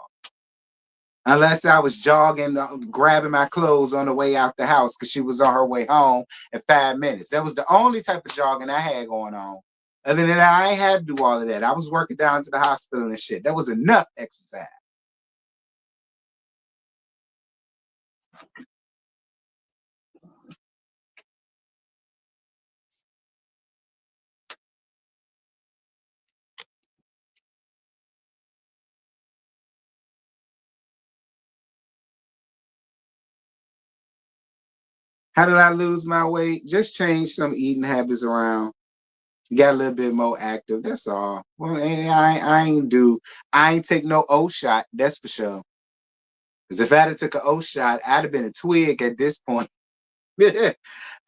Unless I was jogging, grabbing my clothes on the way out the house because she was on her way home in 5 minutes. That was the only type of jogging I had going on. Other than that, I ain't had to do all of that. I was working down to the hospital and shit. That was enough exercise. How did I lose my weight? Just change some eating habits around. Got a little bit more active. That's all. Well, I ain't take no O shot. That's for sure. Because if I'd have took an O shot, I'd have been a twig at this point. I'd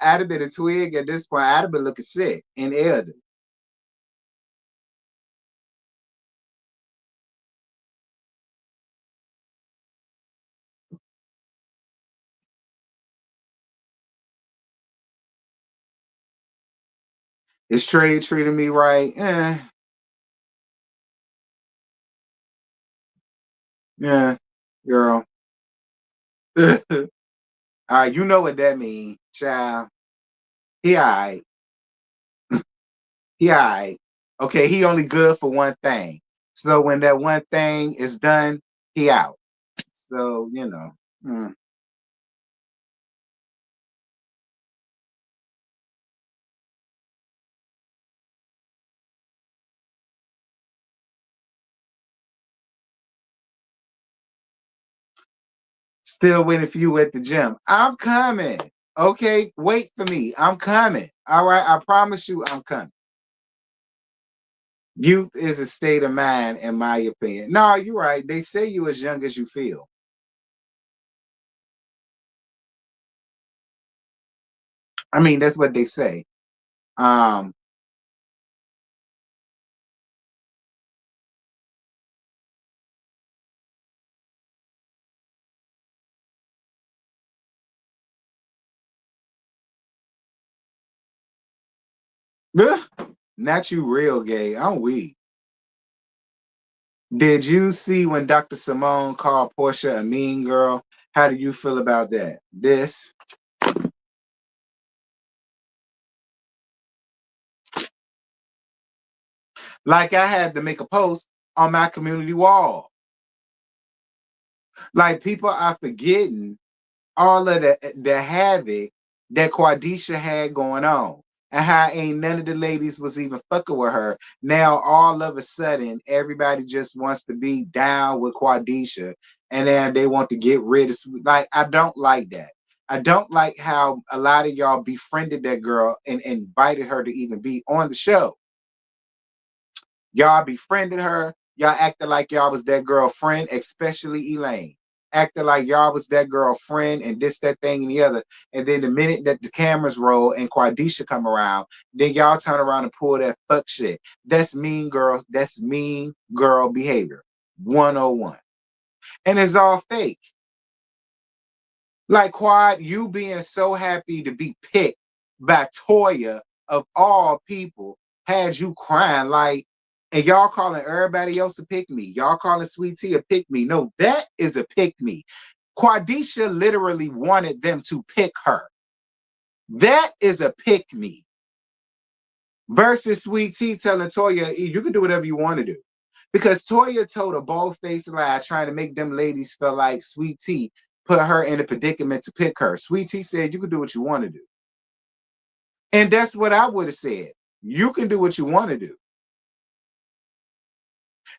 have been a twig at this point. I'd have been looking sick and elderly. Is trade treating me right? Yeah, girl. You know what that means, child. He all right. He all right. Okay, he only good for one thing. So when that one thing is done, he out. So, still waiting for you at the gym. I'm coming. Okay, wait for me. I'm coming. All right, I promise you I'm coming. Youth is a state of mind, in my opinion. No, you're right. They say you as young as you feel. I mean, that's what they say. Um, not you real gay. I'm weak. Did you see when Dr. Simone called Portia a mean girl? How do you feel about that? This, like I had to make a post on my community wall. Like people are forgetting all of the havoc that Quadisha had going on. And how ain't none of the ladies was even fucking with her. Now all of a sudden, everybody just wants to be down with Quadisha, and then they want to get rid of. Like I don't like that. I don't like how a lot of y'all befriended that girl and invited her to even be on the show. Y'all befriended her. Y'all acted like y'all was that girlfriend, especially Elaine. acting like y'all was that girlfriend and this, that thing, and the other. And then the minute that the cameras roll and Quadisha come around, then y'all turn around and pull that fuck shit. That's mean girl. That's mean girl behavior. 101. And it's all fake. Like Quad, you being so happy to be picked by Toya of all people had you crying like, and y'all calling everybody else a pick me. Y'all calling Sweet Tea a pick me. No, that is a pick me. Quadisha literally wanted them to pick her. That is a pick me. Versus Sweet Tea telling Toya, you can do whatever you want to do. Because Toya told a bold-faced lie trying to make them ladies feel like Sweet Tea put her in a predicament to pick her. Sweet Tea said, you can do what you want to do. And that's what I would have said. You can do what you want to do.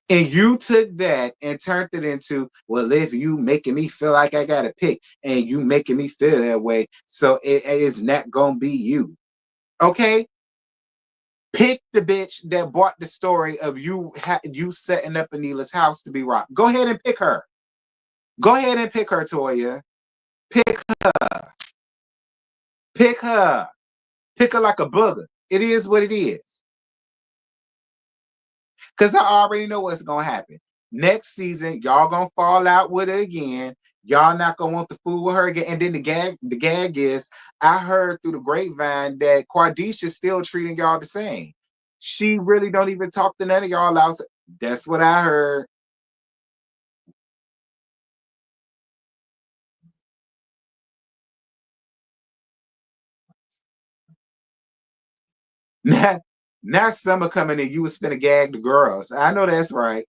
And you took that and turned it into, well, if you making me feel like I got to pick and you making me feel that way, so it is not going to be you. Okay? Pick the bitch that bought the story of you setting up Anila's house to be robbed. Go ahead and pick her. Go ahead and pick her, Toya. Pick her. Pick her. Pick her like a booger. It is what it is. Because I already know what's going to happen. Next season, y'all going to fall out with her again. Y'all not going to want to fool with her again. And then the gag is, I heard through the grapevine that Quadisha's still treating y'all the same. She really don't even talk to none of y'all outside. That's what I heard. Now summer coming in, you was finna gag the girls. I know that's right.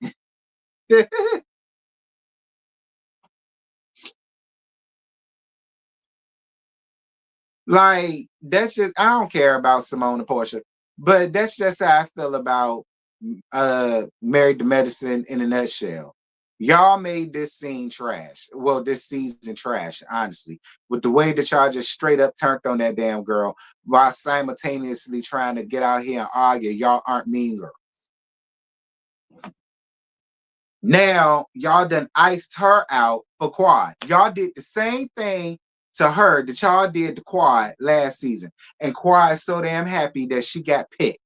Like, that's just, I don't care about Simone and Portia, but that's just how I feel about Married to Medicine in a nutshell. Y'all made this scene trash. Well, this season trash, honestly, with the way that y'all just straight up turned on that damn girl while simultaneously trying to get out here and argue. Y'all aren't mean girls. Now y'all done iced her out for Quad. Y'all did the same thing to her that y'all did to Quad last season. And Quad is so damn happy that she got picked.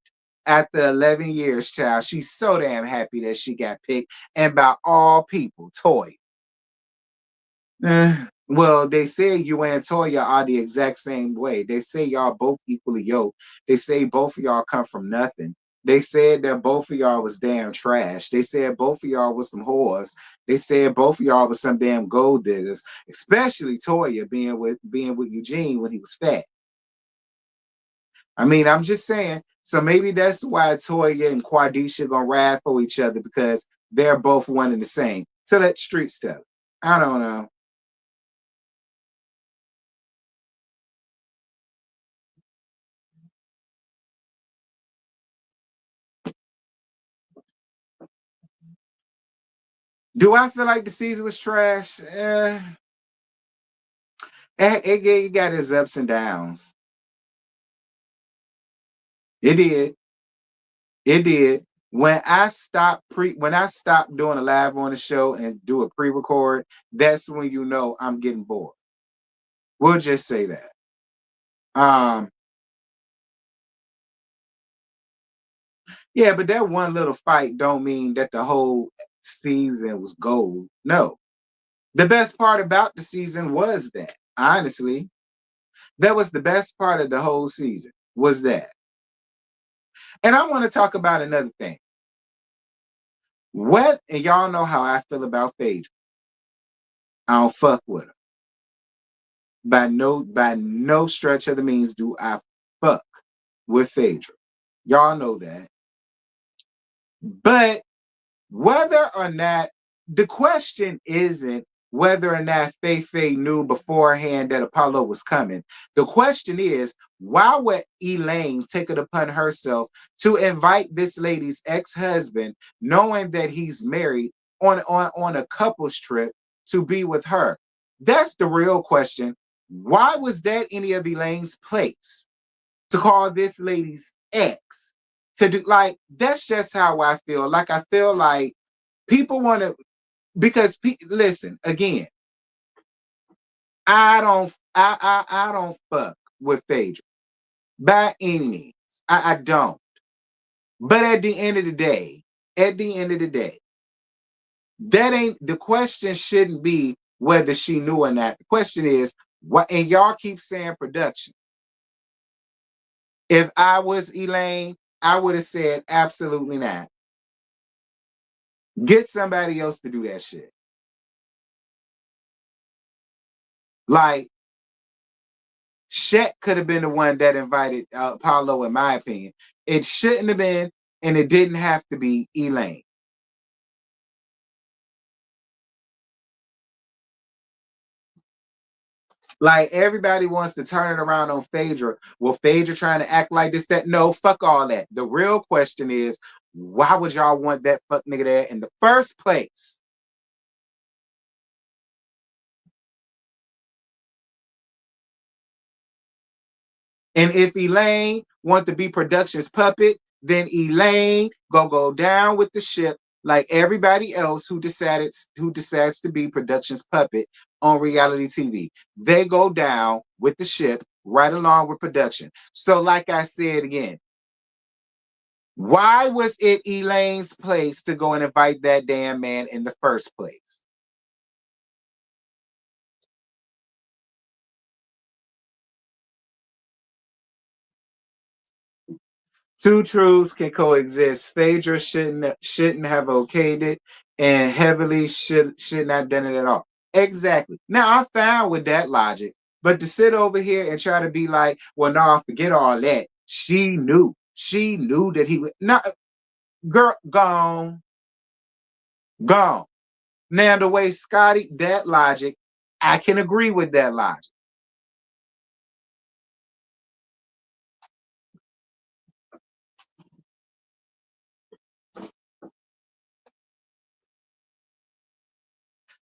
After 11 years, child, she's so damn happy that she got picked. And by all people, Toy. Well, they say you and Toya are the exact same way. They say y'all both equally yoked. They say both of y'all come from nothing. They said that both of y'all was damn trash. They said both of y'all was some whores. They said both of y'all was some damn gold diggers, especially Toya being with Eugene when he was fat. I mean, I'm just saying. So maybe that's why Toya and Quadisha gonna ride for each other because they're both one and the same. So that street stuff. I don't know. Do I feel like the season was trash? It got its ups and downs. It did. It did. When I stopped doing a live on the show and do a pre-record, that's when you know I'm getting bored. We'll just say that. Um, yeah, but that one little fight don't mean that the whole season was gold. No. The best part about the season was that, honestly. That was the best part of the whole season, was that. And I want to talk about another thing. What, and y'all know how I feel about Phaedra. I don't fuck with her. By no stretch of the means do I fuck with Phaedra. Y'all know that. But whether or not the question isn't whether or not Faye knew beforehand that Apollo was coming. The question is, why would Elaine take it upon herself to invite this lady's ex-husband, knowing that he's married, on a couple's trip to be with her? That's the real question. Why was that any of Elaine's place to call this lady's ex to do? Like, that's just how I feel. Like, I feel like people want to, because listen again. I don't fuck with Phaedra by any means. I don't. But at the end of the day, that ain't the question. Shouldn't be whether she knew or not. The question is what, and y'all keep saying production. If I was Elaine, I would have said absolutely not. Get somebody else to do that shit. Like Shaq could have been the one that invited Paulo, in my opinion. It shouldn't have been, and it didn't have to be Elaine. Like everybody wants to turn it around on Phaedra. Well, Phaedra trying to act like this, that. No, fuck all that. The real question is, why would y'all want that fuck nigga there in the first place? And if Elaine want to be production's puppet, then Elaine go down with the ship like everybody else who decides to be production's puppet on reality TV. They go down with the ship right along with production. So, like I said again, why was it Elaine's place to go and invite that damn man in the first place? Two truths can coexist. Phaedra shouldn't have okayed it, and Heavily should not done it at all. Exactly. Now I'm fine with that logic, but to sit over here and try to be like, well, no, forget all that. She knew. She knew that he would not. Girl, gone, gone. Now the way Scotty, that logic, I can agree with that logic.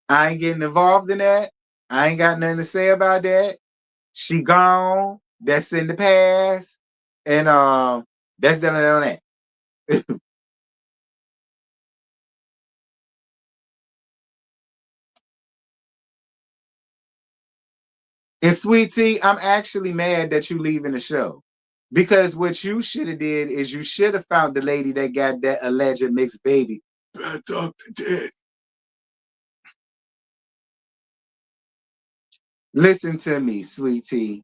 I ain't getting involved in that. I ain't got nothing to say about that. She gone. That's in the past. And that's done on that. And Sweet Tea, I'm actually mad that you leaving the show. Because what you should have did is you should have found the lady that got that alleged mixed baby. Bad doctor did. Listen to me, Sweet Tea.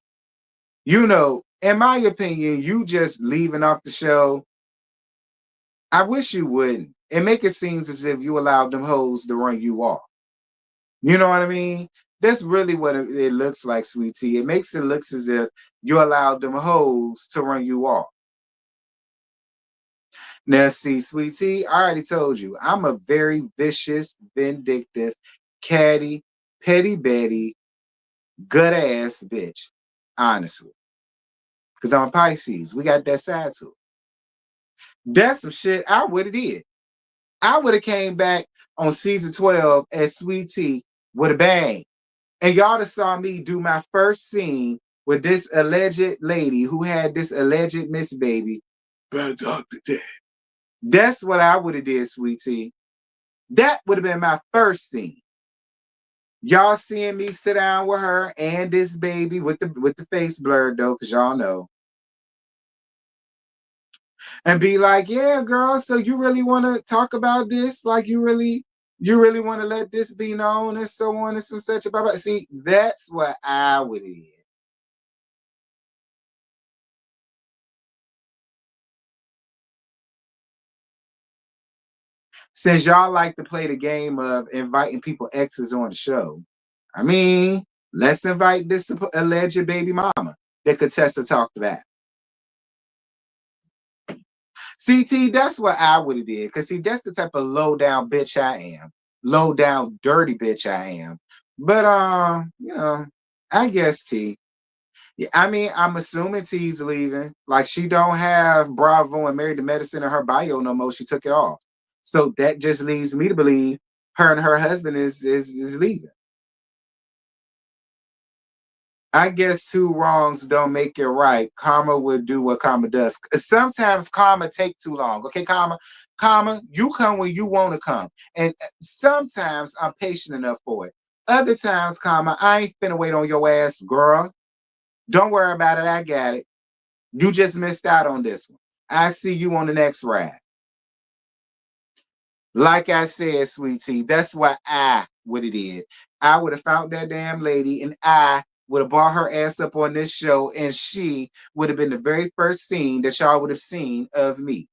You know, in my opinion, you just leaving off the show. I wish you wouldn't. And make it seem as if you allowed them hoes to run you off. You know what I mean? That's really what it looks like, Sweet Tea. It makes it look as if you allowed them hoes to run you off. Now, see, Sweet Tea, I already told you, I'm a very vicious, vindictive, catty, petty Betty, good ass bitch, honestly. Because I'm a Pisces. We got that side to it. That's some shit I would have did. I would have came back on season 12 as Sweet Tea with a bang. And y'all just saw me do my first scene with this alleged lady who had this alleged Miss Baby. Bad doctor dead. That's what I would have did, Sweet Tea. That would have been my first scene. Y'all seeing me sit down with her and this baby with the face blurred though, because y'all know. And be like, yeah, girl, so you really want to talk about this? Like you really want to let this be known and so on and so such about. See, that's what I would have. Since y'all like to play the game of inviting people exes on the show, I mean, let's invite this alleged baby mama that Contessa talked about. CT, that's what I would have did. Cause see, that's the type of low down bitch I am. Low down dirty bitch I am. But I guess T. Yeah, I mean, I'm assuming T's leaving. Like she don't have Bravo and Married to Medicine in her bio no more. She took it off. So that just leads me to believe her and her husband is leaving. I guess two wrongs don't make it right. Karma will do what karma does. Sometimes karma take too long. Okay, karma, you come when you want to come, and sometimes I'm patient enough for it. Other times, comma, I ain't finna wait on your ass, girl. Don't worry about it. I got it. You just missed out on this one. I see you on the next ride. Like I said, sweet tea, that's what I would have did. I would have found that damn lady and I would have brought her ass up on this show and she would have been the very first scene that y'all would have seen of me.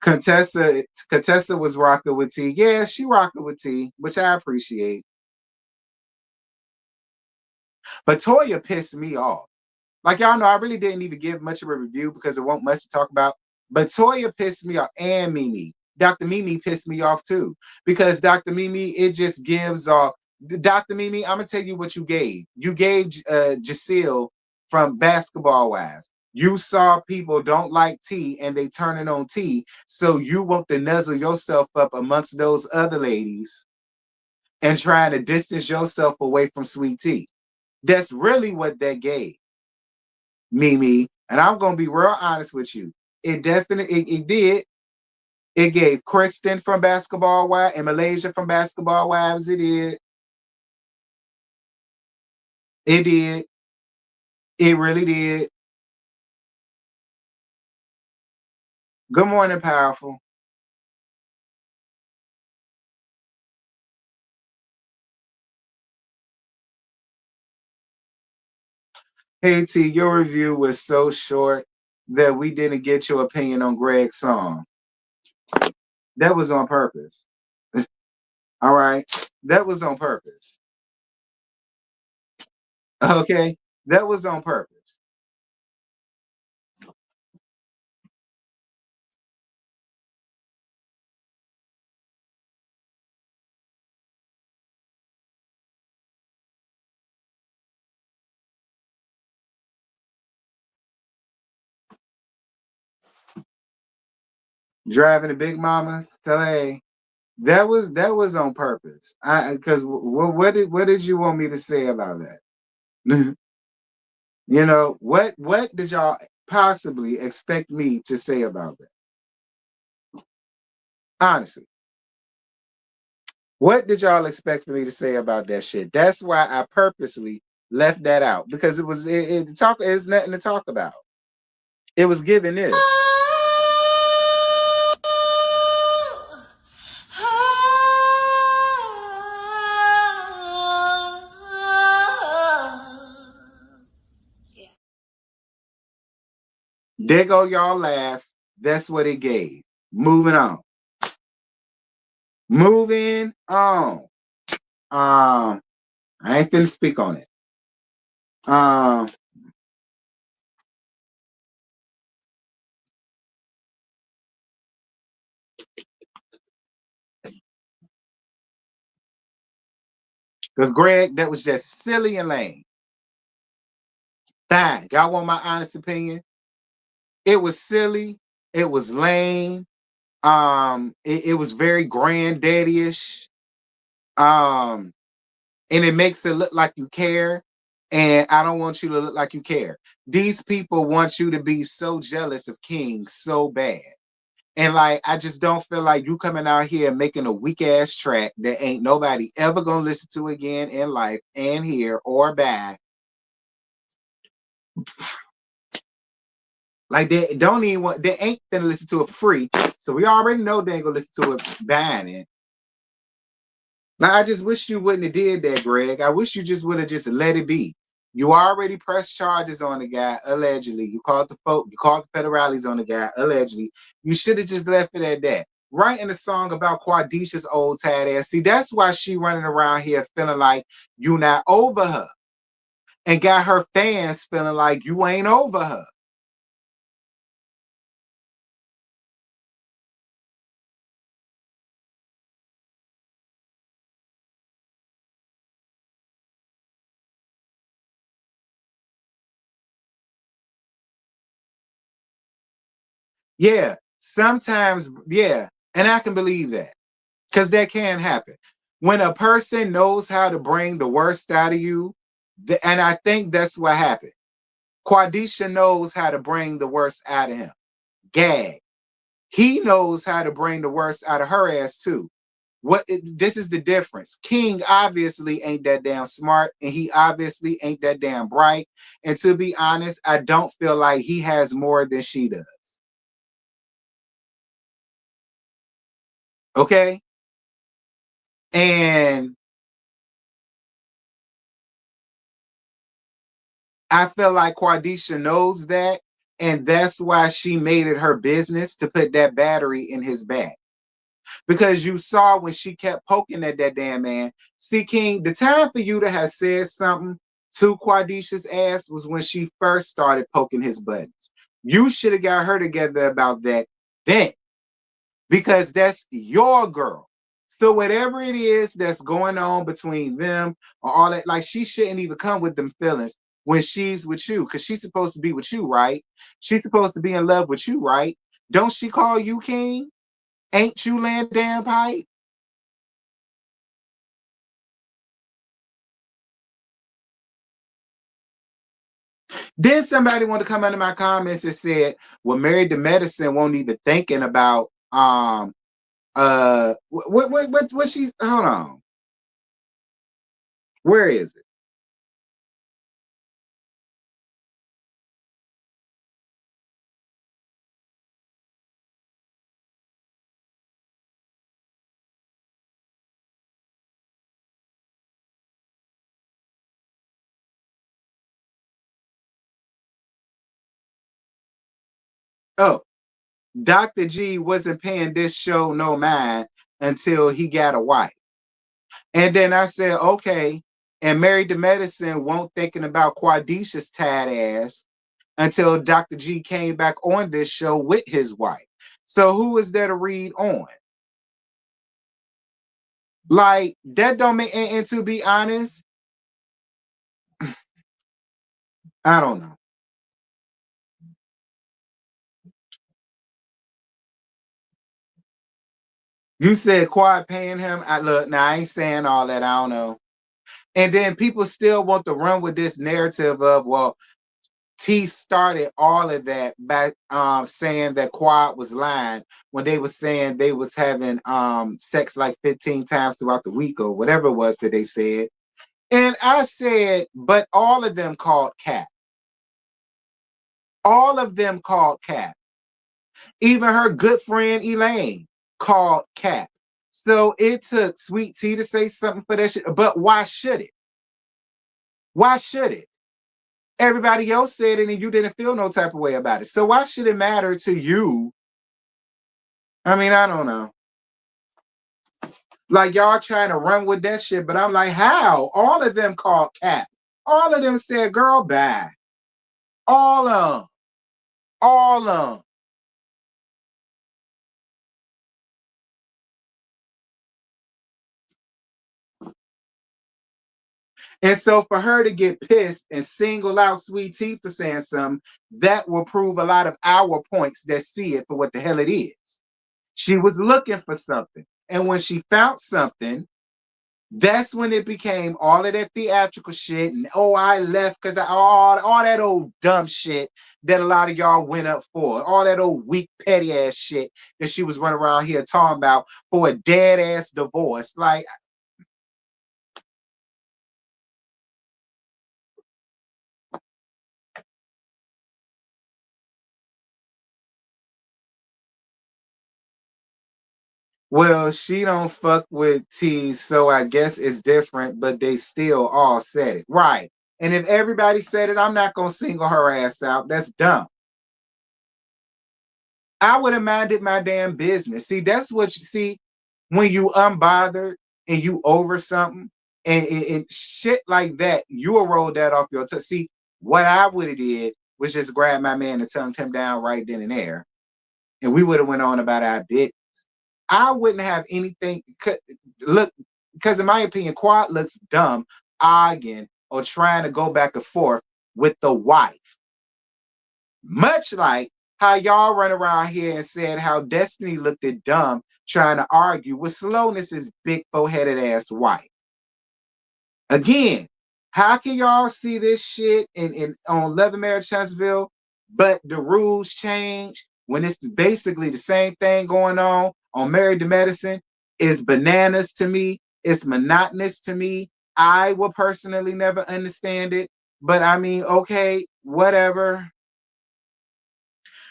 Contessa was rocking with T. Yeah, she rocking with T, which I appreciate. But Toya pissed me off. Like y'all know, I really didn't even give much of a review because there wasn't much to talk about. But Toya pissed me off, and Mimi. Dr. Mimi pissed me off too. Because Dr. Mimi, it just gives off. Dr. Mimi, I'm gonna tell you what you gave. You gave Giselle from Basketball Wives. You saw people don't like T and they turning on T, so you want to nuzzle yourself up amongst those other ladies and trying to distance yourself away from Sweet T. That's really what that gave. Mimi, and I'm gonna be real honest with you. It definitely it did. It gave Kristen from Basketball Wives and Malaysia from Basketball Wives. It did. It did. It really did. Good morning, powerful. Hey T, your review was so short that we didn't get your opinion on Greg's song. That was on purpose. All right. That was on purpose. Okay. That was on purpose. Driving the big mamas. Tell hey. That was on purpose. I because what did you want me to say about that? What did y'all possibly expect me to say about that? Honestly, what did y'all expect for me to say about that shit? That's why I purposely left that out because it's nothing to talk about. It was given this. There go y'all laughs. That's what it gave. Moving on. Moving on. I ain't finna speak on it. Um, because Greg, that was just silly and lame. Fine. Y'all want my honest opinion? It was silly. It was lame. It was very granddaddy-ish. And it makes it look like you care. And I don't want you to look like you care. These people want you to be so jealous of King so bad. And like, I just don't feel like you coming out here making a weak ass track that ain't nobody ever gonna listen to again in life and hear or buy. Like they don't even want, they ain't gonna listen to it for free. So we already know they ain't gonna listen to it buying it. Now I just wish you wouldn't have did that, Greg. I wish you just would have just let it be. You already pressed charges on the guy, allegedly. You called the federales on the guy, allegedly. You should have just left it at that. Writing a song about Quadisha's old tad ass. See, that's why she running around here feeling like you not over her. And got her fans feeling like you ain't over her. Yeah, sometimes, yeah, and I can believe that because that can happen. When a person knows how to bring the worst out of you And I think that's what happened. Quadisha knows how to bring the worst out of him. Gag. He knows how to bring the worst out of her ass too. This is the difference. King obviously ain't that damn smart, and he obviously ain't that damn bright. And to be honest, I don't feel like he has more than she does. Okay? And I feel like Quadisha knows that, and that's why she made it her business to put that battery in his back. Because you saw when she kept poking at that damn man. See, King, the time for you to have said something to Quadisha's ass was when she first started poking his buttons. You should have got her together about that then, because that's your girl. So whatever it is that's going on between them or all that, like she shouldn't even come with them feelings when she's with you, because she's supposed to be with you, right? She's supposed to be in love with you, right? Don't she call you king? Ain't you land damn pipe? Then somebody wanted to come under my comments and said, "Well, Married to Medicine won't even thinking about what she's hold on. Where is it? Oh, Dr. G wasn't paying this show no mind until he got a wife. And then I said, okay, and Married to Medicine won't thinking about Quadisha's tad ass until Dr. G came back on this show with his wife. So who is there to read on? Like that don't make, and to be honest, I don't know. You said Quad paying him. I look now. I ain't saying all that. I don't know. And then people still want to run with this narrative of, well, T started all of that by saying that Quad was lying when they were saying they was having sex like 15 times throughout the week or whatever it was that they said. And I said, but all of them called Cap. All of them called Cap. Even her good friend Elaine called Cap. So it took Sweet Tea to say something for that shit. But why should it? Why should it? Everybody else said it and you didn't feel no type of way about it. So why should it matter to you? I mean, I don't know. Like y'all trying to run with that shit, but I'm like, how? All of them called Cap. All of them said, girl, bye. All of them. All of them. And so for her to get pissed and single out Sweet Tea for saying something, that will prove a lot of our points that see it for what the hell it is. She was looking for something. And when she found something, that's when it became all of that theatrical shit. And oh, I left because all that old dumb shit that a lot of y'all went up for. All that old weak, petty ass shit that she was running around here talking about for a dead ass divorce. Like, well, she don't fuck with T, so I guess it's different, but they still all said it. Right. And if everybody said it, I'm not gonna single her ass out. That's dumb. I would have minded my damn business. See, that's what you see when you unbothered and you over something and shit like that, you will roll that off your tongue. See, what I would have did was just grab my man and tongue him down right then and there, and we would have went on about our business. I wouldn't have anything. Look, because in my opinion, Quad looks dumb arguing or trying to go back and forth with the wife. Much like how y'all run around here and said how Destiny looked at dumb trying to argue with Slowness's big four-headed ass wife. Again, How can y'all see this shit in on Love and Marriage Huntsville, but the rules change when it's basically the same thing going on Married to Medicine? Is bananas to me. It's monotonous to me. I will personally never understand it, but I mean, okay, whatever.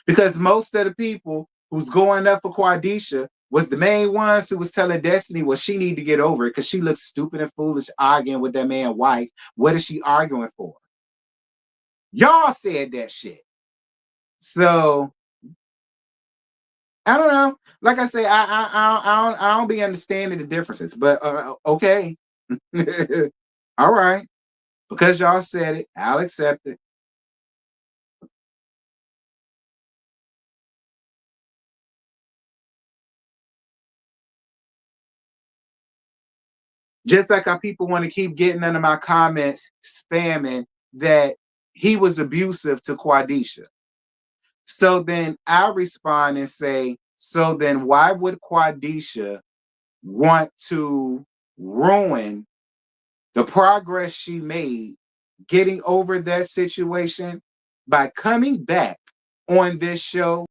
Because most of the people who's going up for Quadisha was the main ones who was telling Destiny, well, she need to get over it because she looks stupid and foolish arguing with that man's wife. What is she arguing for? Y'all said that shit. So I don't know. Like I say, I don't be understanding the differences. But okay, all right. Because y'all said it, I'll accept it. Just like how people want to keep getting under my comments, spamming that he was abusive to Quadisha. So then I respond and say, so then why would Quadisha want to ruin the progress she made getting over that situation by coming back on this show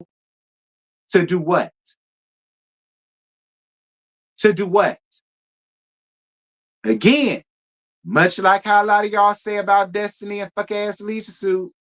to do what? To do what? Again, much like how a lot of y'all say about Destiny and fuck ass Leisure Suit,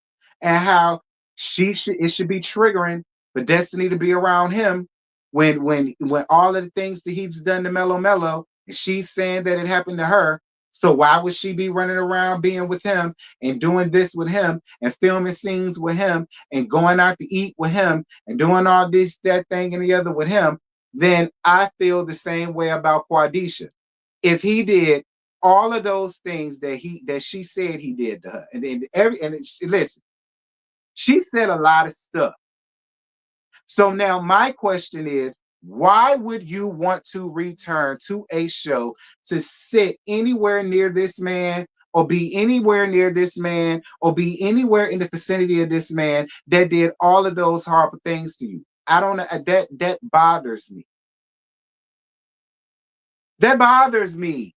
and how it should be triggering for Destiny to be around him when all of the things that he's done to Mellow Mellow, and she's saying that it happened to her. So why would she be running around being with him and doing this with him and filming scenes with him and going out to eat with him and doing all this, that thing, and the other with him? Then I feel the same way about Quadisha. If he did all of those things that she said he did to her, and then listen, she said a lot of stuff. So now my question is, why would you want to return to a show to sit anywhere near this man or be anywhere near this man or be anywhere in the vicinity of this man that did all of those horrible things to you? I don't know. That bothers me. That bothers me.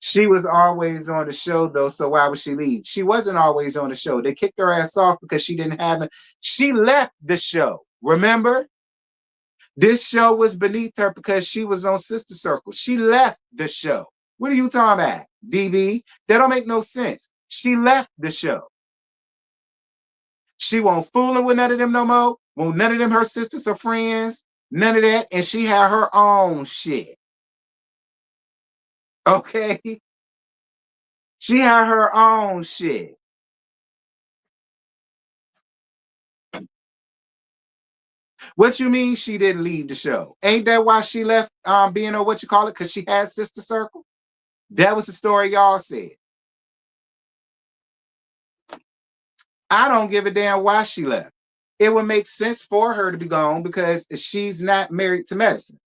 She was always on the show though, so why would she leave? She wasn't always on the show. They kicked her ass off because she didn't have it. She left the show. Remember? This show was beneath her because she was on Sister Circle. She left the show. What are you talking about, DB? That don't make no sense. She left the show. She won't fooling with none of them no more. Won't none of them her sisters or friends. None of that. And she had her own shit. Okay? She had her own shit. What you mean she didn't leave the show? Ain't that why she left being on what you call it? Because she had Sister Circle? That was the story y'all said. I don't give a damn why she left. It would make sense for her to be gone because she's not married to medicine.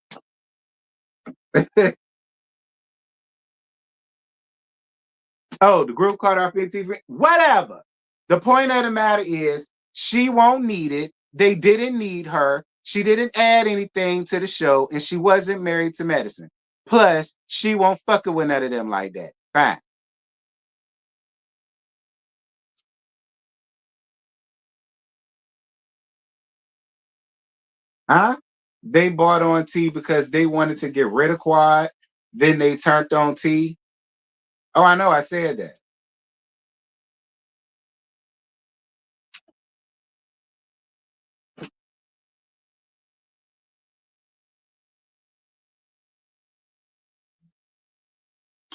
Oh, the group caught off TV. Whatever. The point of the matter is she won't need it. They didn't need her. She didn't add anything to the show, and she wasn't married to medicine. Plus, she won't fuck with none of them like that. Fine. Huh? They bought on T because they wanted to get rid of Quad. Then they turned on T. Oh, I know. I said that.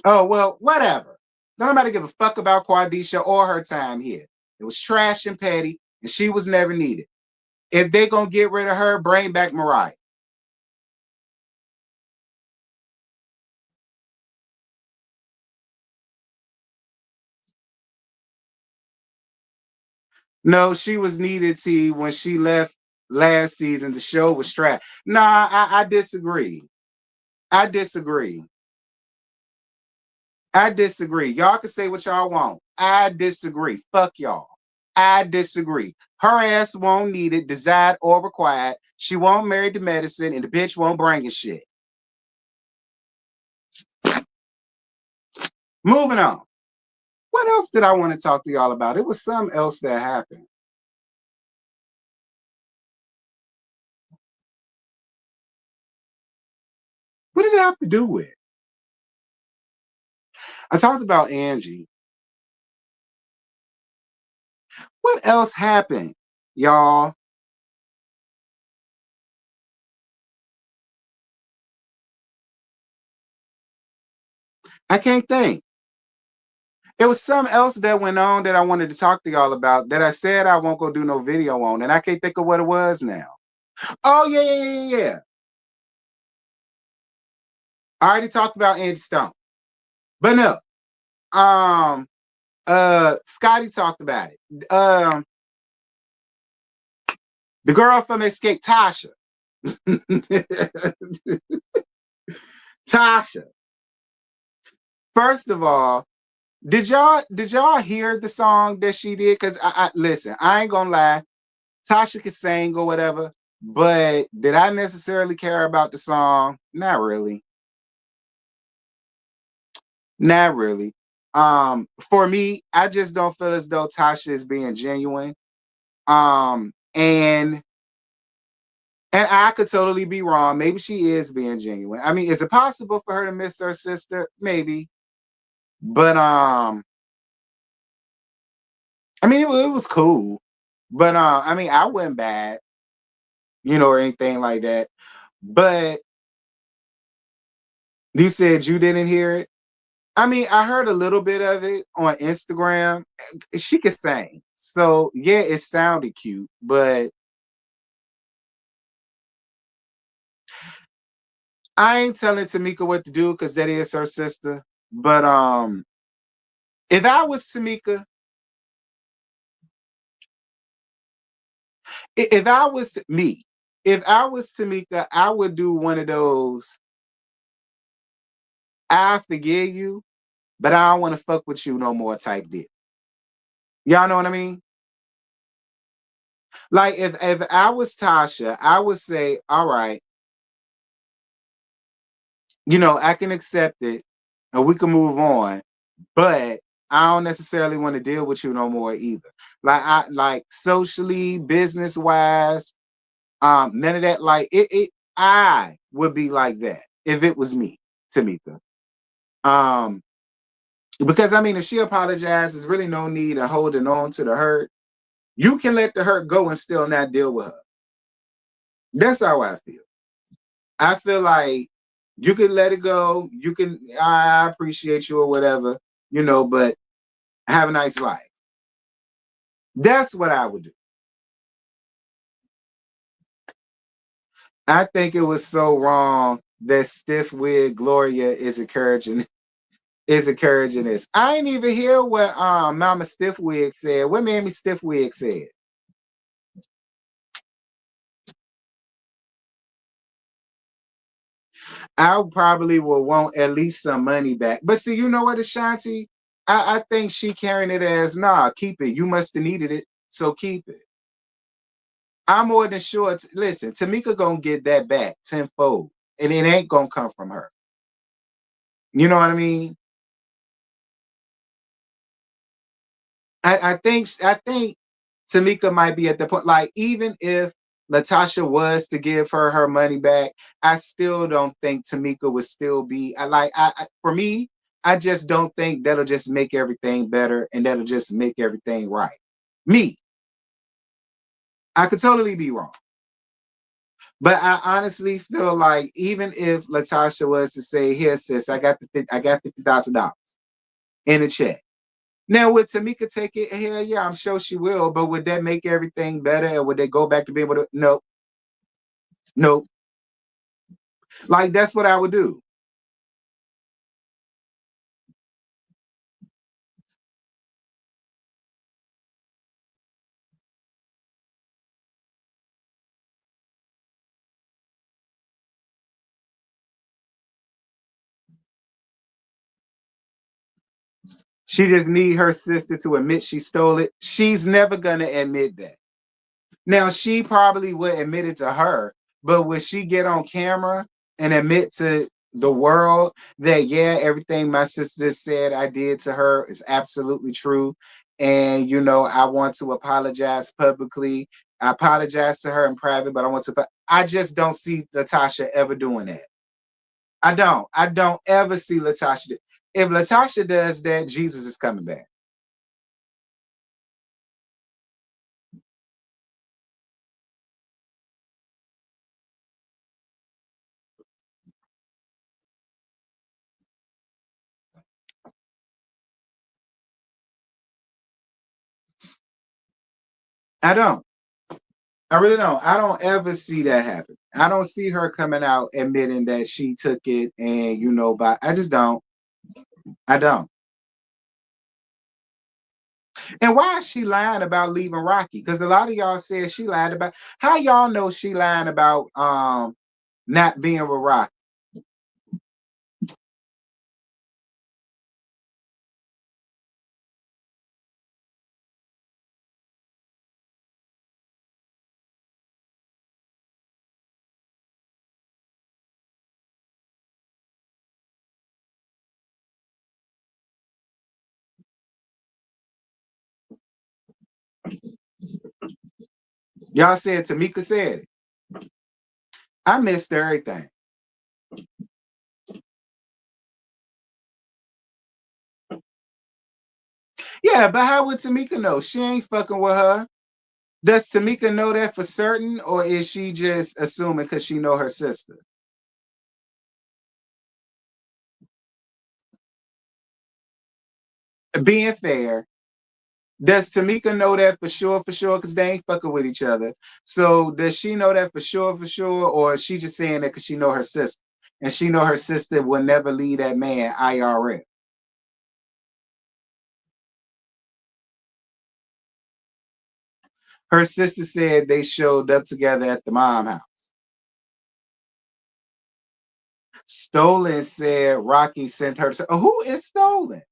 Oh, well, whatever. Nobody give a fuck about Quadisha or her time here. It was trash and petty, and she was never needed. If they gonna get rid of her, bring back Mariah. No, she was needed to when she left last season. The show was trash. Nah, I disagree. I disagree. I disagree. Y'all can say what y'all want. I disagree. Fuck y'all. I disagree. Her ass won't need it, desired or required. She won't marry the medicine, and the bitch won't bring a shit. Moving on. What else did I want to talk to y'all about? It was something else that happened. What did it have to do with? I talked about Angie. What else happened, y'all? I can't think. It was something else that went on that I wanted to talk to y'all about that I said I won't go do no video on, and I can't think of what it was now. Oh, yeah, yeah, yeah, yeah, yeah. I already talked about Angie Stone. But no. Scotty talked about it. The girl from Escape, Tasha. Tasha. First of all, did y'all hear the song that she did? Because I listen, I ain't gonna lie, Tasha could sing or whatever, but did I necessarily care about the song? Not really. Not really. For me, I just don't feel as though Tasha is being genuine. And I could totally be wrong. Maybe she is being genuine. I mean, is it possible for her to miss her sister? Maybe. But I mean, it was cool. But I mean, I wasn't bad, or anything like that. But you said you didn't hear it. I mean, I heard a little bit of it on Instagram. She could sing. So yeah, it sounded cute, but I ain't telling Tamika what to do because that is her sister. But if I was Tamika, if I was me, if I was Tamika, I would do one of those. I forgive you, but I don't want to fuck with you no more type deal. Y'all know what I mean? Like if I was Tasha, I would say, all right, I can accept it and we can move on, but I don't necessarily want to deal with you no more either. Like socially, business wise, none of that. Like I would be like that if it was me, Tamika. Um, because I mean, if she apologized, there's really no need of holding on to the hurt. You can let the hurt go and still not deal with her. That's how I feel. I feel like you can let it go. You can, I appreciate you or whatever, but have a nice life. That's what I would do. I think it was so wrong that stiff wig Gloria is encouraging this. I ain't even hear what Mama Stiffwig said. What Mammy Stiffwig said? I probably will want at least some money back. But see, you know what, Ashanti? I think she carrying it as, nah, keep it. You must have needed it, so keep it. I'm more than sure. Listen, Tamika gonna get that back tenfold, and it ain't gonna come from her. You know what I mean? I think Tamika might be at the point, like, even if Latasha was to give her money back, I still don't think Tamika would still be. For me, I just don't think that'll just make everything better and that'll just make everything right. Me, I could totally be wrong, but I honestly feel like even if Latasha was to say, "Here, sis, I got $50,000 in a check." Now, would Tamika take it? Hell yeah, I'm sure she will. But would that make everything better? Or would they go back to being able to? No, no. Like, that's what I would do. She just need her sister to admit she stole it. She's never gonna admit that. Now, she probably would admit it to her, but would she get on camera and admit to the world that, yeah, everything my sister said I did to her is absolutely true. And, I want to apologize publicly. I apologize to her in private, but I just don't see Latasha ever doing that. I don't. I don't ever see Latasha. If Latasha does that, Jesus is coming back. I don't. I really don't. I don't ever see that happen. I don't see her coming out admitting that she took it and but I just don't. I don't. And why is she lying about leaving Rocky? Because a lot of y'all said she lied about how y'all know she lying about not being with Rocky. Y'all said Tamika said it. I missed everything. Yeah, but how would Tamika know? She ain't fucking with her. Does Tamika know that for certain, or is she just assuming because she know her sister? Being fair, does Tamika know that for sure, because they ain't fucking with each other? So does she know that for sure, or is she just saying that because she know her sister, and she know her sister will never leave that man IRL? Her sister said they showed up together at the mom house. Stolen said Rocky sent her. Who is Stolen?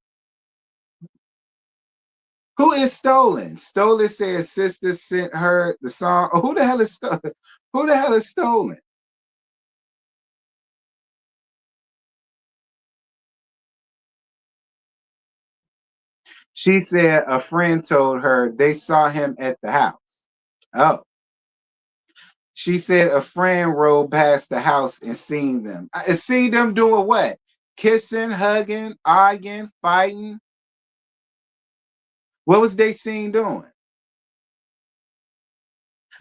Who is Stolen? Stolen says sister sent her the song. Who the hell is Stolen? Who the hell is Stolen? She said a friend told her they saw him at the house. Oh. She said a friend rode past the house and seen them. See them doing what? Kissing, hugging, arguing, fighting. What was they seen doing?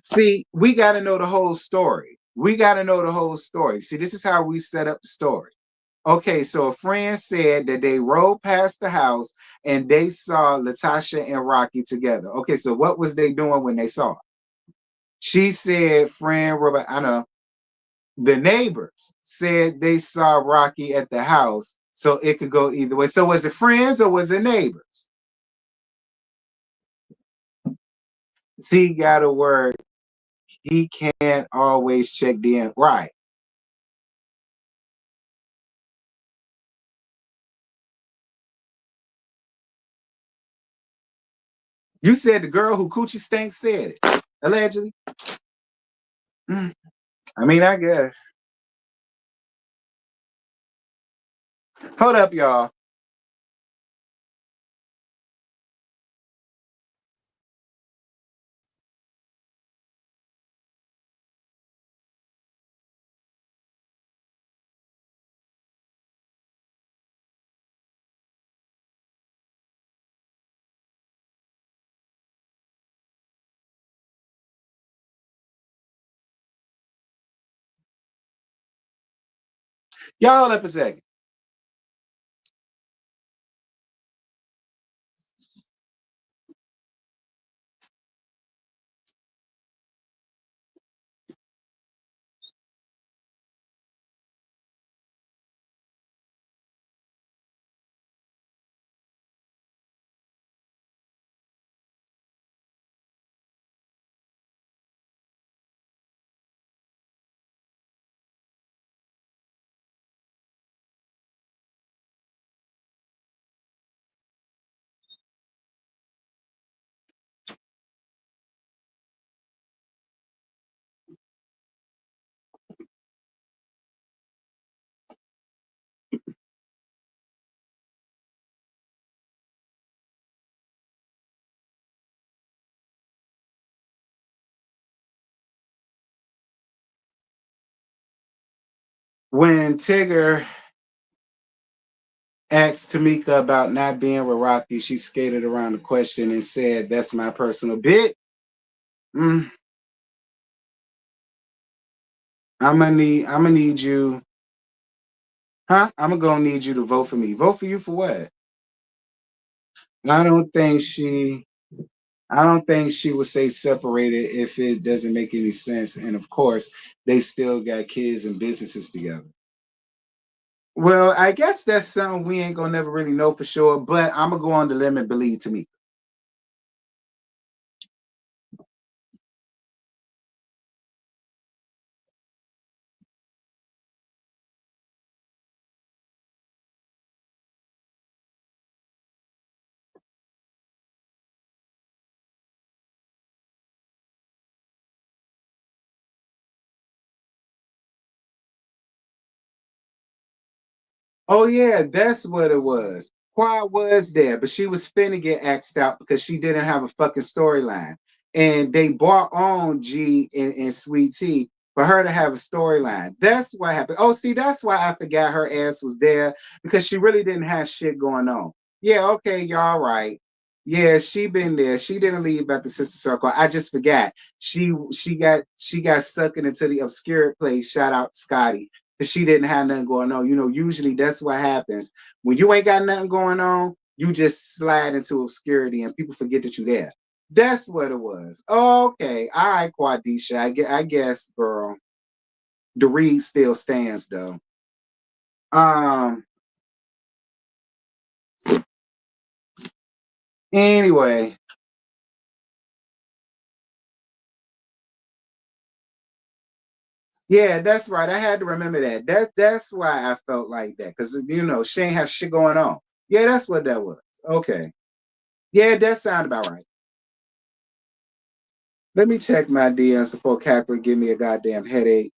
See, we got to know the whole story. We got to know the whole story. See, this is how we set up the story. Okay, so a friend said that they rode past the house and they saw Latasha and Rocky together. Okay, so what was they doing when they saw it? She said, friend Robert, I know the neighbors said they saw Rocky at the house, so it could go either way. So was it friends or was it neighbors? T got a word. He can't always check the end. Right. You said the girl who coochie stank said it. Allegedly. Mm, I mean, I guess. Hold up, y'all. Y'all hold up a second. when Tigger asked Tamika about not being with Rocky, she skated around the question and said, "That's my personal bit." Mm, I'm gonna need you, huh? I'm gonna need you to vote for me. Vote for you for what? I don't think she. I don't think she would say separated if it doesn't make any sense. And of course, they still got kids and businesses together. Well, I guess that's something we ain't gonna never really know for sure. But I'm gonna go on the limb and believe to me. Oh yeah, that's what it was. Quad was there, but she was finna get axed out because she didn't have a fucking storyline. And they brought on G and Sweet Tea for her to have a storyline. That's what happened. Oh, see, that's why I forgot her ass was there because she really didn't have shit going on. Yeah, okay, y'all right. Yeah, she been there. She didn't leave at the sister circle. I just forgot. She got sucked into the obscure place. Shout out Scotty because she didn't have nothing going on. You know, usually that's what happens. When you ain't got nothing going on, you just slide into obscurity and people forget that you're there. That's what it was. Okay. All right, Quadisha. I guess, girl. The read still stands though. Um, anyway. Yeah, that's right. I had to remember that. That's why I felt like that. Because she ain't have shit going on. Yeah, that's what that was. Okay. Yeah, that sounded about right. Let me check my DMs before Catherine give me a goddamn headache.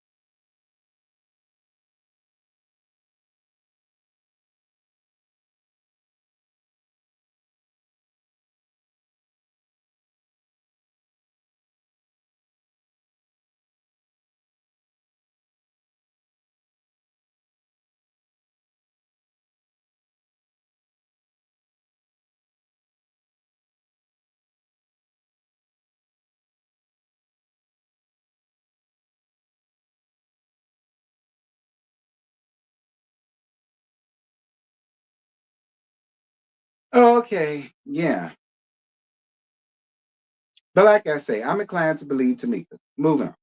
Okay, yeah. But like I say, I'm inclined to believe Tamika. Moving on.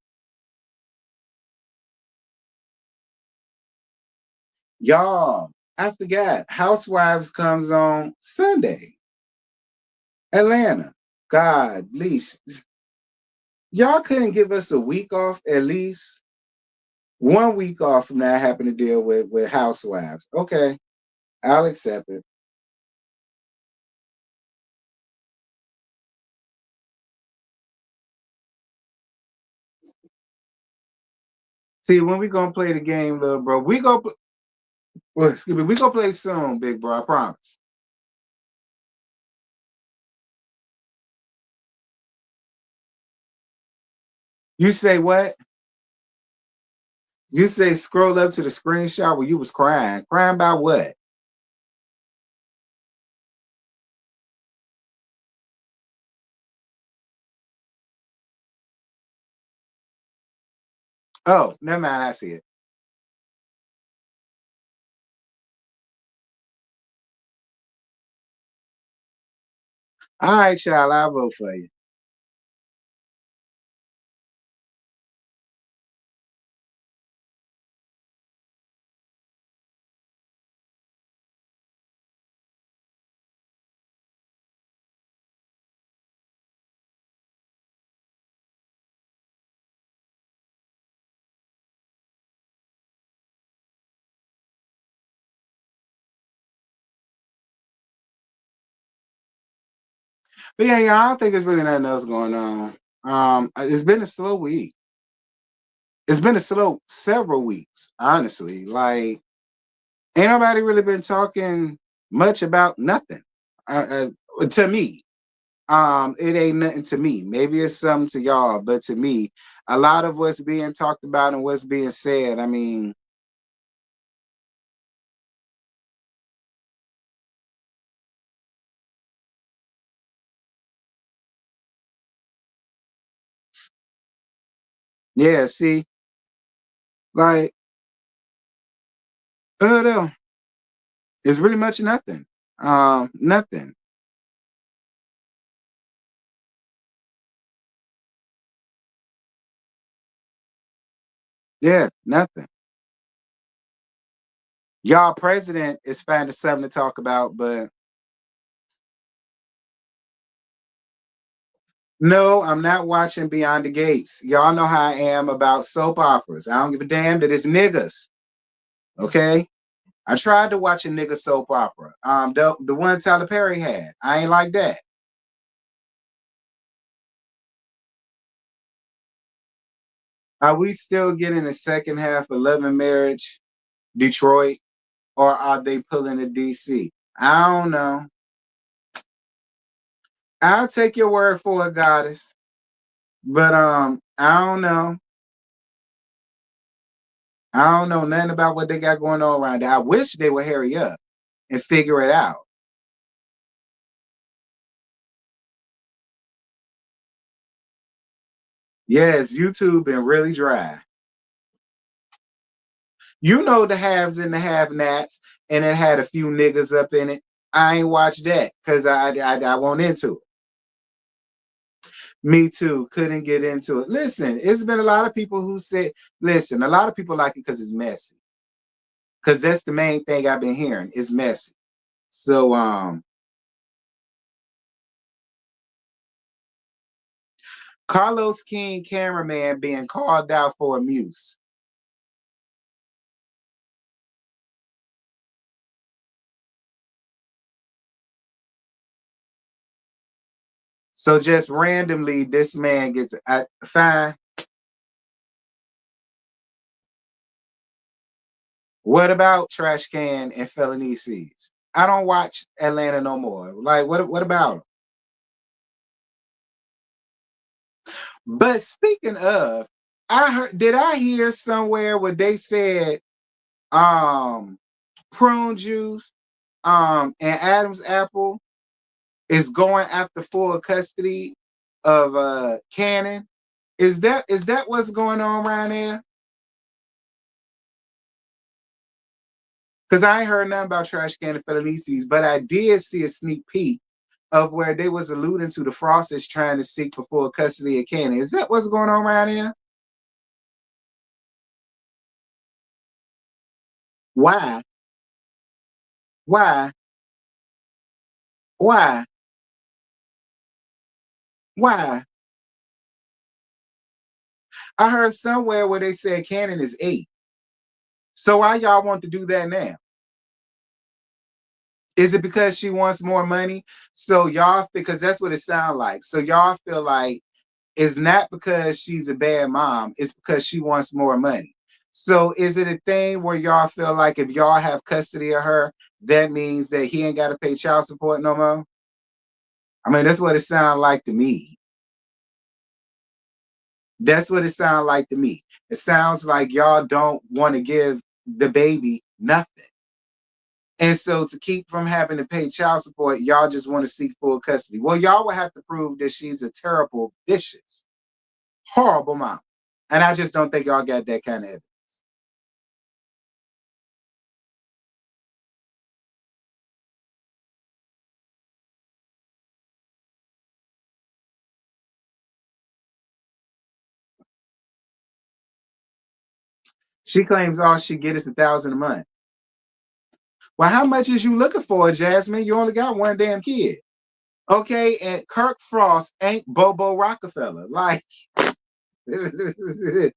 Y'all, I forgot. Housewives comes on Sunday. Atlanta. God, least y'all couldn't give us a week off, at least 1 week off from not having to deal with housewives. Okay, I'll accept it. See, when we gonna play the game, little bro, well, excuse me, we gonna play soon, big bro. I promise. You say what? You say scroll up to the screenshot where you was crying. Crying about what? Oh, never mind. I see it. All right, child. I'll vote for you. But yeah, yeah, I don't think there's really nothing else going on. It's been a slow week. It's been a slow several weeks, honestly. Like, ain't nobody really been talking much about nothing. To me, it ain't nothing to me. Maybe it's something to y'all, but to me, a lot of what's being talked about and what's being said. I mean, Yeah, see, like, no, it's really much nothing. Nothing. Yeah, nothing. Y'all president is finding something to talk about, but no, I'm not watching Beyond the Gates. Y'all know how I am about soap operas. I don't give a damn that it's niggas. Okay. I tried to watch a nigga soap opera. The one Tyler Perry had. I ain't like that. Are we still getting the second half of Love and Marriage, Detroit, or are they pulling a DC? I don't know. I'll take your word for it, goddess. But I don't know. I don't know nothing about what they got going on around there. I wish they would hurry up and figure it out. Yes, YouTube been really dry. You know the haves and the have-nots, and it had a few niggas up in it. I ain't watched that because I won't into it. Me too. Couldn't get into it. Listen, it's been a lot of people who said, listen, a lot of people like it because it's messy. Because that's the main thing I've been hearing. It's messy. So Carlos King cameraman being called out for abuse. So just randomly, this man gets fine. What about Trash Can and Felony Seeds? I don't watch Atlanta no more. Like, what about them? But speaking of, did I hear somewhere where they said um prune juice and Adam's apple is going after full custody of Cannon? Is that what's going on around there? Because I ain't heard nothing about Trash Can and Felices, but I did see a sneak peek of where they was alluding to the Frosters trying to seek for full custody of Cannon. Is that what's going on around here? Why? Why? Why? Why? I heard somewhere where they said Cannon is 8. So why y'all want to do that now? Is it because she wants more money? So y'all, because that's what it sounds like. So y'all feel like it's not because she's a bad mom, it's because she wants more money. So is it a thing where y'all feel like if y'all have custody of her, that means that he ain't got to pay child support no more? I mean, that's what it sounds like to me. That's what it sounds like to me. It sounds like y'all don't want to give the baby nothing. And so to keep from having to pay child support, y'all just want to seek full custody. Well, y'all will have to prove that she's a terrible, vicious, horrible mom. And I just don't think y'all got that kind of evidence. She claims all she get is 1,000 a month. Well, how much is you looking for, Jasmine? You only got one damn kid. Okay, and Kirk Frost ain't Bobo Rockefeller. Like, okay,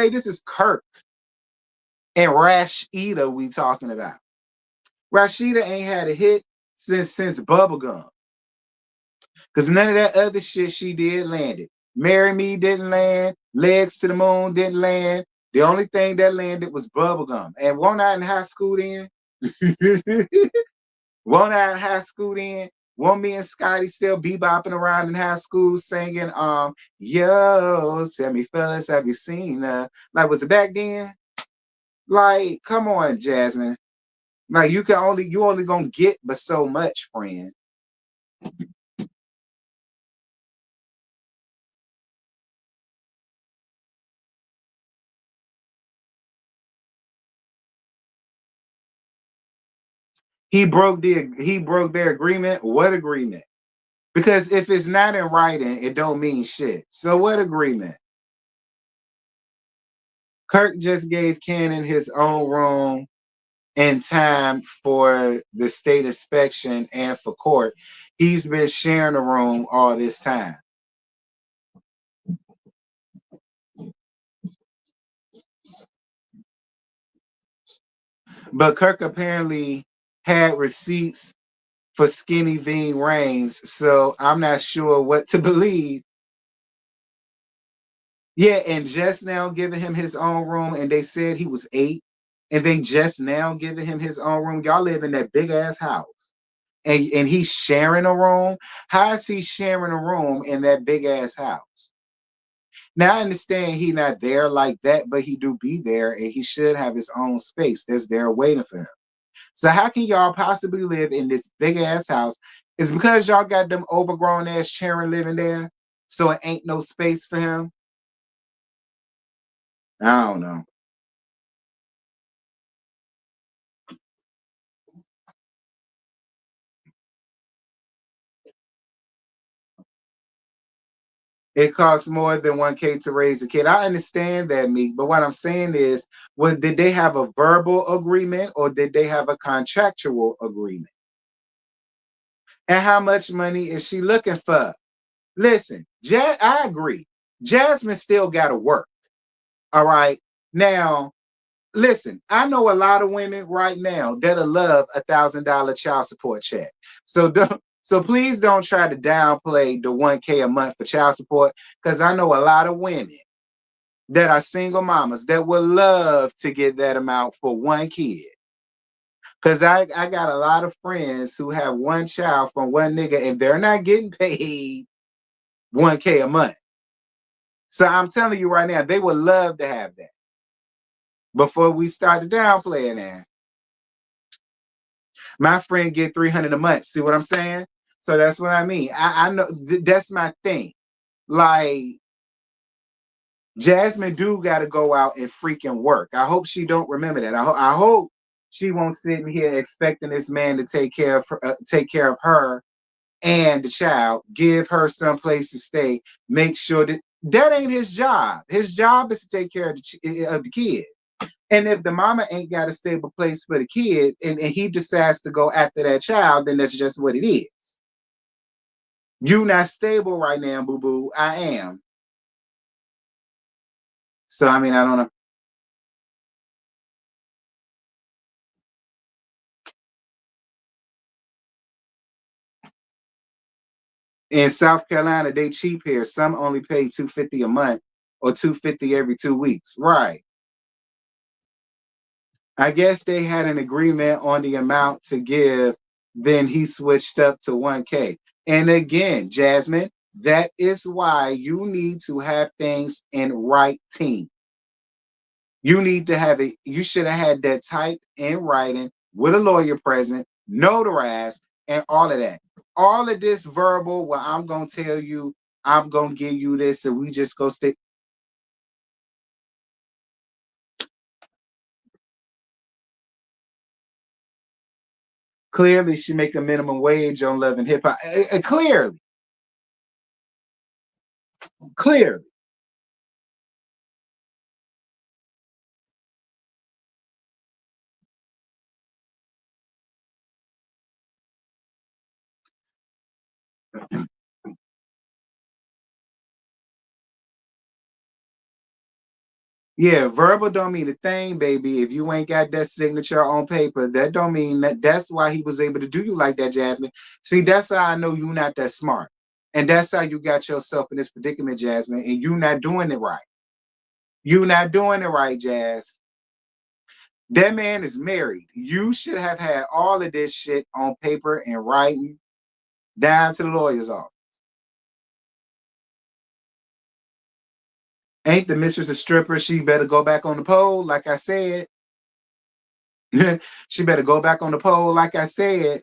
this is Kirk and Rashida we talking about. Rashida ain't had a hit since Bubblegum. Because none of that other shit she did landed. Marry Me didn't land. Legs to the Moon didn't land. The only thing that landed was Bubblegum. And won't I in high school then? Won't I in high school then? Won't me and Scotty still bebopping around in high school singing, yo, tell me fellas, have you seen like was it back then? Like, come on, Jasmine. Like you only gonna get but so much, friend. He broke their agreement. What agreement? Because if it's not in writing, it don't mean shit. So what agreement? Kirk just gave Cannon his own room in time for the state inspection and for court. He's been sharing a room all this time. But Kirk apparently had receipts for skinny Ving Rhames, so I'm not sure what to believe. Yeah, and just now giving him his own room, and they said he was 8, and they just now giving him his own room. Y'all live in that big ass house, and he's sharing a room. How is he sharing a room in that big ass house? Now I understand he not there like that, but he do be there, and he should have his own space that's there waiting for him. So how can y'all possibly live in this big ass house? It's because y'all got them overgrown ass children living there, so it ain't no space for him. I don't know. It costs more than 1K to raise a kid. I understand that, Meek, but what I'm saying is, did they have a verbal agreement or did they have a contractual agreement? And how much money is she looking for? Listen, I agree. Jasmine still got to work. All right. Now, listen, I know a lot of women right now that'll love $1,000 child support check. So don't. So please don't try to downplay the 1K a month for child support, because I know a lot of women that are single mamas that would love to get that amount for one kid. Because I got a lot of friends who have one child from one nigga and they're not getting paid 1K a month. So I'm telling you right now, they would love to have that. Before we started downplaying that, my friend get 300 a month. See what I'm saying? So that's what I mean. I know that's my thing. Like, Jasmine do got to go out and freaking work. I hope she don't remember that. I hope she won't sit in here expecting this man to take care of her and the child, give her some place to stay, make sure that ain't his job. His job is to take care of the kid. And if the mama ain't got a stable place for the kid, and he decides to go after that child, then that's just what it is. You not stable right now, boo boo. I am. So I mean, I don't know. In South Carolina, they cheap here. Some only pay $250 a month or $250 every 2 weeks. Right. I guess they had an agreement on the amount to give. Then he switched up to 1K. And again, Jasmine, that is why you need to have things in writing. You need to have it. You should have had that typed in writing with a lawyer present, notarized, and all of that. All of this verbal, where I'm gonna tell you, I'm gonna give you this, and we just go stick. Clearly, she make a minimum wage on Love and Hip Hop. Clearly, clearly. Yeah, verbal don't mean a thing, baby. If you ain't got that signature on paper, that don't mean that. That's why he was able to do you like that, Jasmine. See, that's how I know you not that smart. And that's how you got yourself in this predicament, Jasmine, and you not doing it right. You not doing it right, Jazz. That man is married. You should have had all of this shit on paper and writing down to the lawyer's office. Ain't the mistress a stripper? She better go back on the pole, like I said. She better go back on the pole, like I said.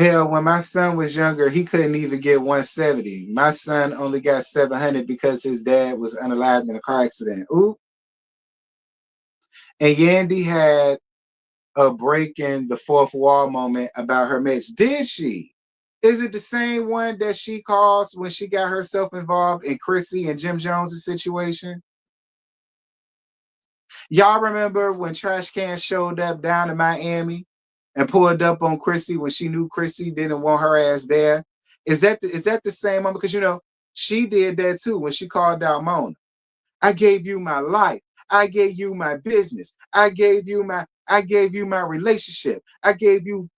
Hell, when my son was younger, he couldn't even get 170. My son only got 700 because his dad was unalived in a car accident. Ooh. And Yandy had a breaking the fourth wall moment about her match. Did she? Is it the same one that she caused when she got herself involved in Chrissy and Jim Jones' situation? Y'all remember when Trash Can showed up down in Miami and pulled up on Chrissy when she knew Chrissy didn't want her ass there? Is that the same moment? Because she did that too when she called out Mona. I gave you my life. I gave you my business. I gave you my relationship. I gave you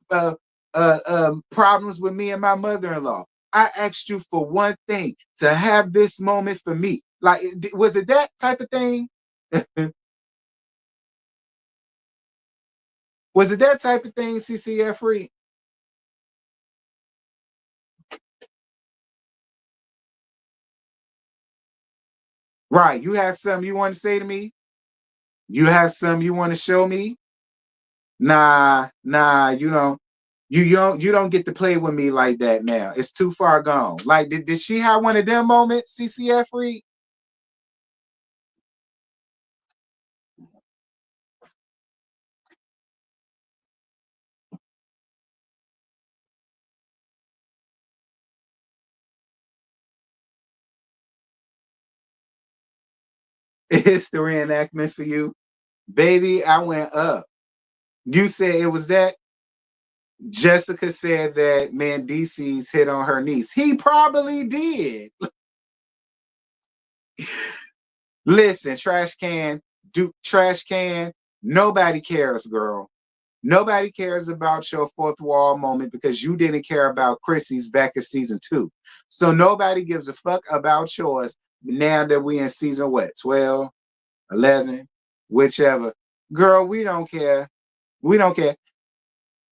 problems with me and my mother-in-law. I asked you for one thing, to have this moment for me. Like, was it that type of thing? Was it that type of thing, CCF free? Right. You have something you want to say to me? You have something you want to show me? Nah, you don't get to play with me like that now. It's too far gone. Like, did she have one of them moments, CCF free? It's the reenactment for you. Baby, I went up. You said it was that. Jessica said that Mandisi's hit on her niece. He probably did. Listen, trash can. Nobody cares, girl. Nobody cares about your fourth wall moment because you didn't care about Chrissy's back in season 2. So nobody gives a fuck about yours now that we in season what, 12, 11, whichever. Girl, we don't care. We don't care.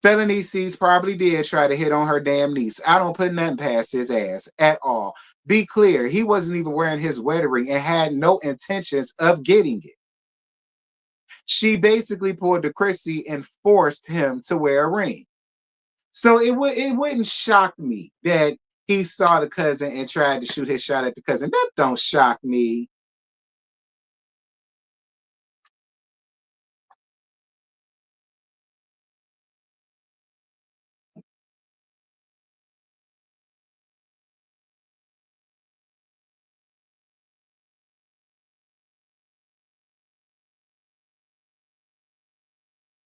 Felony C's probably did try to hit on her damn niece. I don't put nothing past his ass at all. Be clear, he wasn't even wearing his wedding ring and had no intentions of getting it. She basically pulled the Chrissy and forced him to wear a ring. So it wouldn't shock me that he saw the cousin and tried to shoot his shot at the cousin. That don't shock me.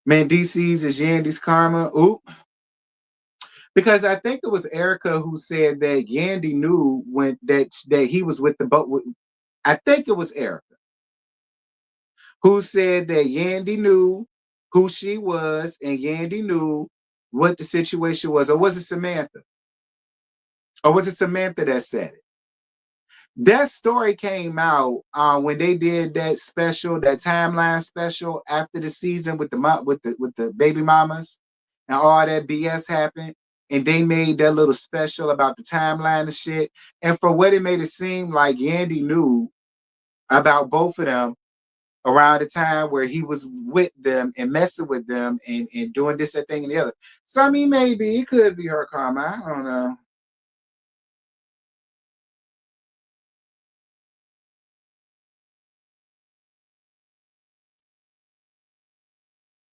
Man, DC's is Yandy's karma. Oop. Because I think it was Erica who said that Yandy knew when that he was with the boat. I think it was Erica who said that Yandy knew who she was and Yandy knew what the situation was. Or was it Samantha? Or was it Samantha that said it? That story came out when they did that special, that timeline special after the season with the baby mamas and all that BS happened. And they made that little special about the timeline and shit. And for what it made it seem like Yandy knew about both of them around the time where he was with them and messing with them and doing this, that thing, and the other. So I mean, maybe it could be her karma. I don't know.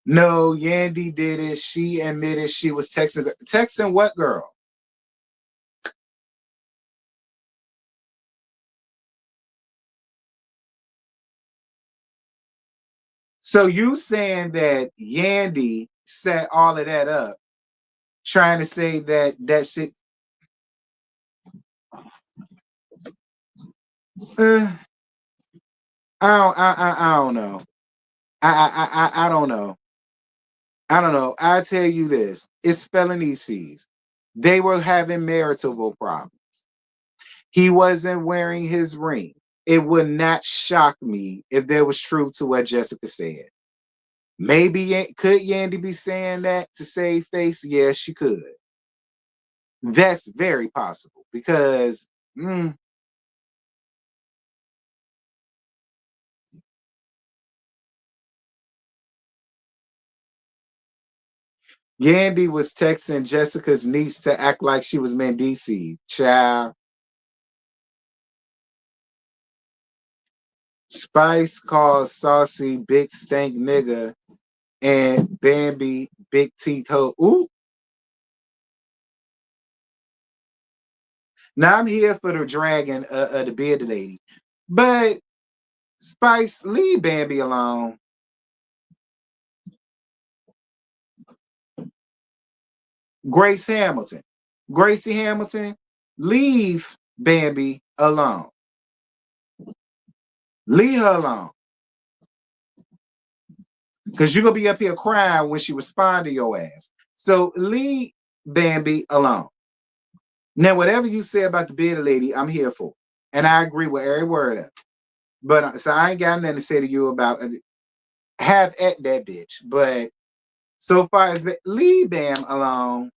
No, Yandy did it. She admitted she was texting what girl? So you saying that Yandy set all of that up, trying to say that shit? Uh, I don't know. I don't know. I don't know. I tell you this: it's felony C's. They were having marital problems. He wasn't wearing his ring. It would not shock me if there was truth to what Jessica said. Maybe could Yandy be saying that to save face? Yes, she could. That's very possible because Yandy was texting Jessica's niece to act like she was Mendici. Child. Spice calls Saucy big stank nigga and Bambi big teeth hoe. Ooh. Now I'm here for the dragon the bearded lady. But Spice, leave Bambi alone. Grace Hamilton. Gracie Hamilton, leave Bambi alone. Leave her alone. Because you're going to be up here crying when she respond to your ass. So leave Bambi alone. Now, whatever you say about the bearded lady, I'm here for. And I agree with every word of it. But so I ain't got nothing to say to you about have at that bitch. But so far as leave Bam alone.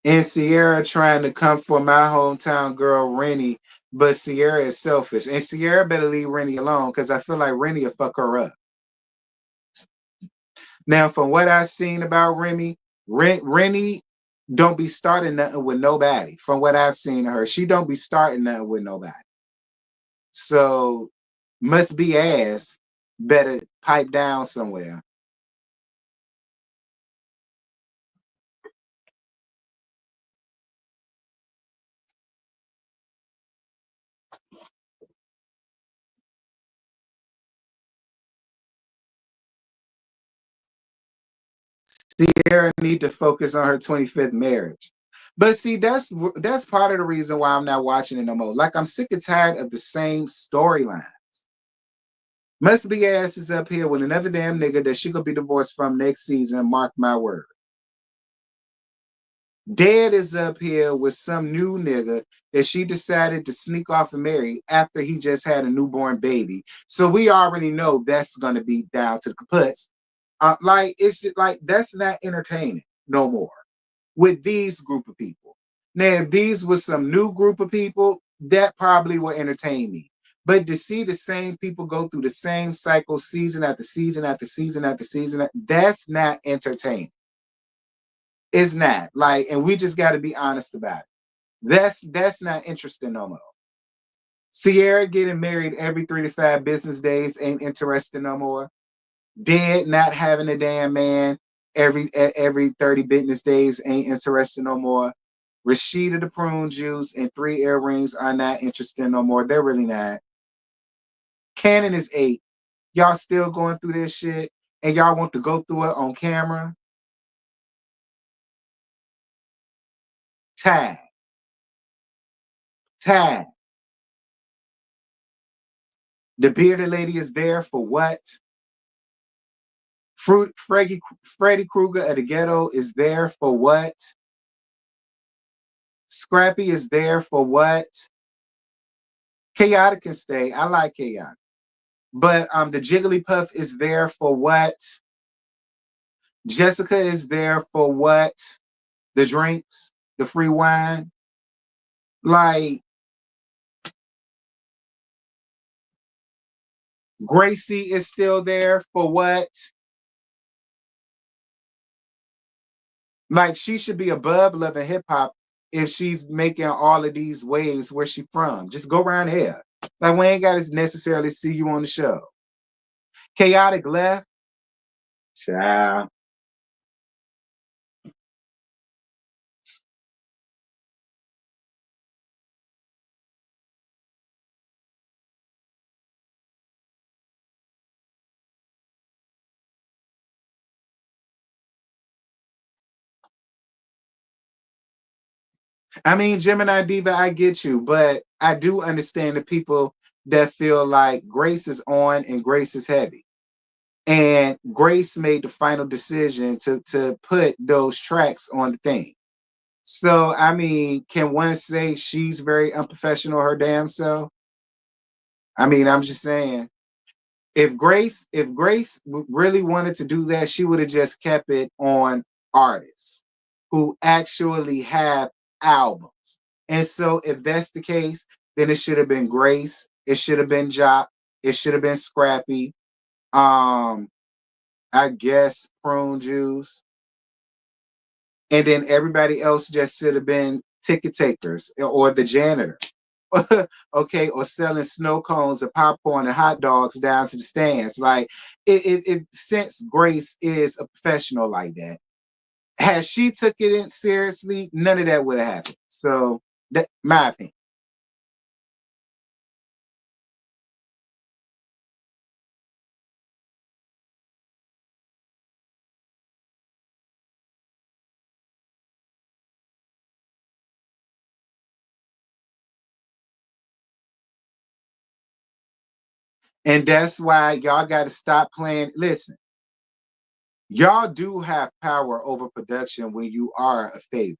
And Sierra trying to come for my hometown girl Rennie, but Sierra is selfish. And Sierra better leave Rennie alone because I feel like Rennie will fuck her up. Now, from what I've seen about Rennie don't be starting nothing with nobody. From what I've seen of her, she don't be starting nothing with nobody. So must be ass better pipe down somewhere. Sierra need to focus on her 25th marriage. But see, that's part of the reason why I'm not watching it no more. Like I'm sick and tired of the same storyline. Must be ass is up here with another damn nigga that she gonna be divorced from next season. Mark my word. Dad is up here with some new nigga that she decided to sneak off and marry after he just had a newborn baby. So we already know that's gonna be down to the kaputs. Like it's just like that's not entertaining no more with these group of people. Now, if these was some new group of people, that probably would entertain me. But to see the same people go through the same cycle season after season after season after season, that's not entertaining. It's not. Like, and we just got to be honest about it. That's not interesting no more. Sierra getting married every 3 to 5 business days ain't interesting no more. Dead not having a damn man every 30 business days ain't interesting no more. Rashida the prune juice and 3 earrings are not interesting no more. They're really not. Cannon is 8. Y'all still going through this shit and y'all want to go through it on camera? Tag. Tag. The bearded lady is there for what? Freddy Krueger of the ghetto is there for what? Scrappy is there for what? Chaotic can stay. I like Chaotic. But the Jigglypuff is there for what? Jessica is there for what? The drinks, the free wine. Like Gracie is still there for what? Like she should be above Love and Hip Hop if she's making all of these waves. Where she from? Just go around here. Like we ain't got to necessarily see you on the show. Chaotic left. Child. I mean, Gemini Diva, I get you, but I do understand the people that feel like Grace is on and Grace is heavy. And Grace made the final decision to put those tracks on the thing. So, I mean, can one say she's very unprofessional her damn self? I mean, I'm just saying. If Grace really wanted to do that, she would have just kept it on artists who actually have albums. And so if that's the case, then it should have been Grace, it should have been Jock, it should have been Scrappy, um, I guess Prune Juice, and then everybody else just should have been ticket takers or the janitor. Okay, or selling snow cones and popcorn and hot dogs down to the stands. Like, since Grace is a professional like that, had she took it in seriously, none of that would have happened. So that my opinion. And that's why y'all got to stop playing. Listen, y'all do have power over production when you are a favorite.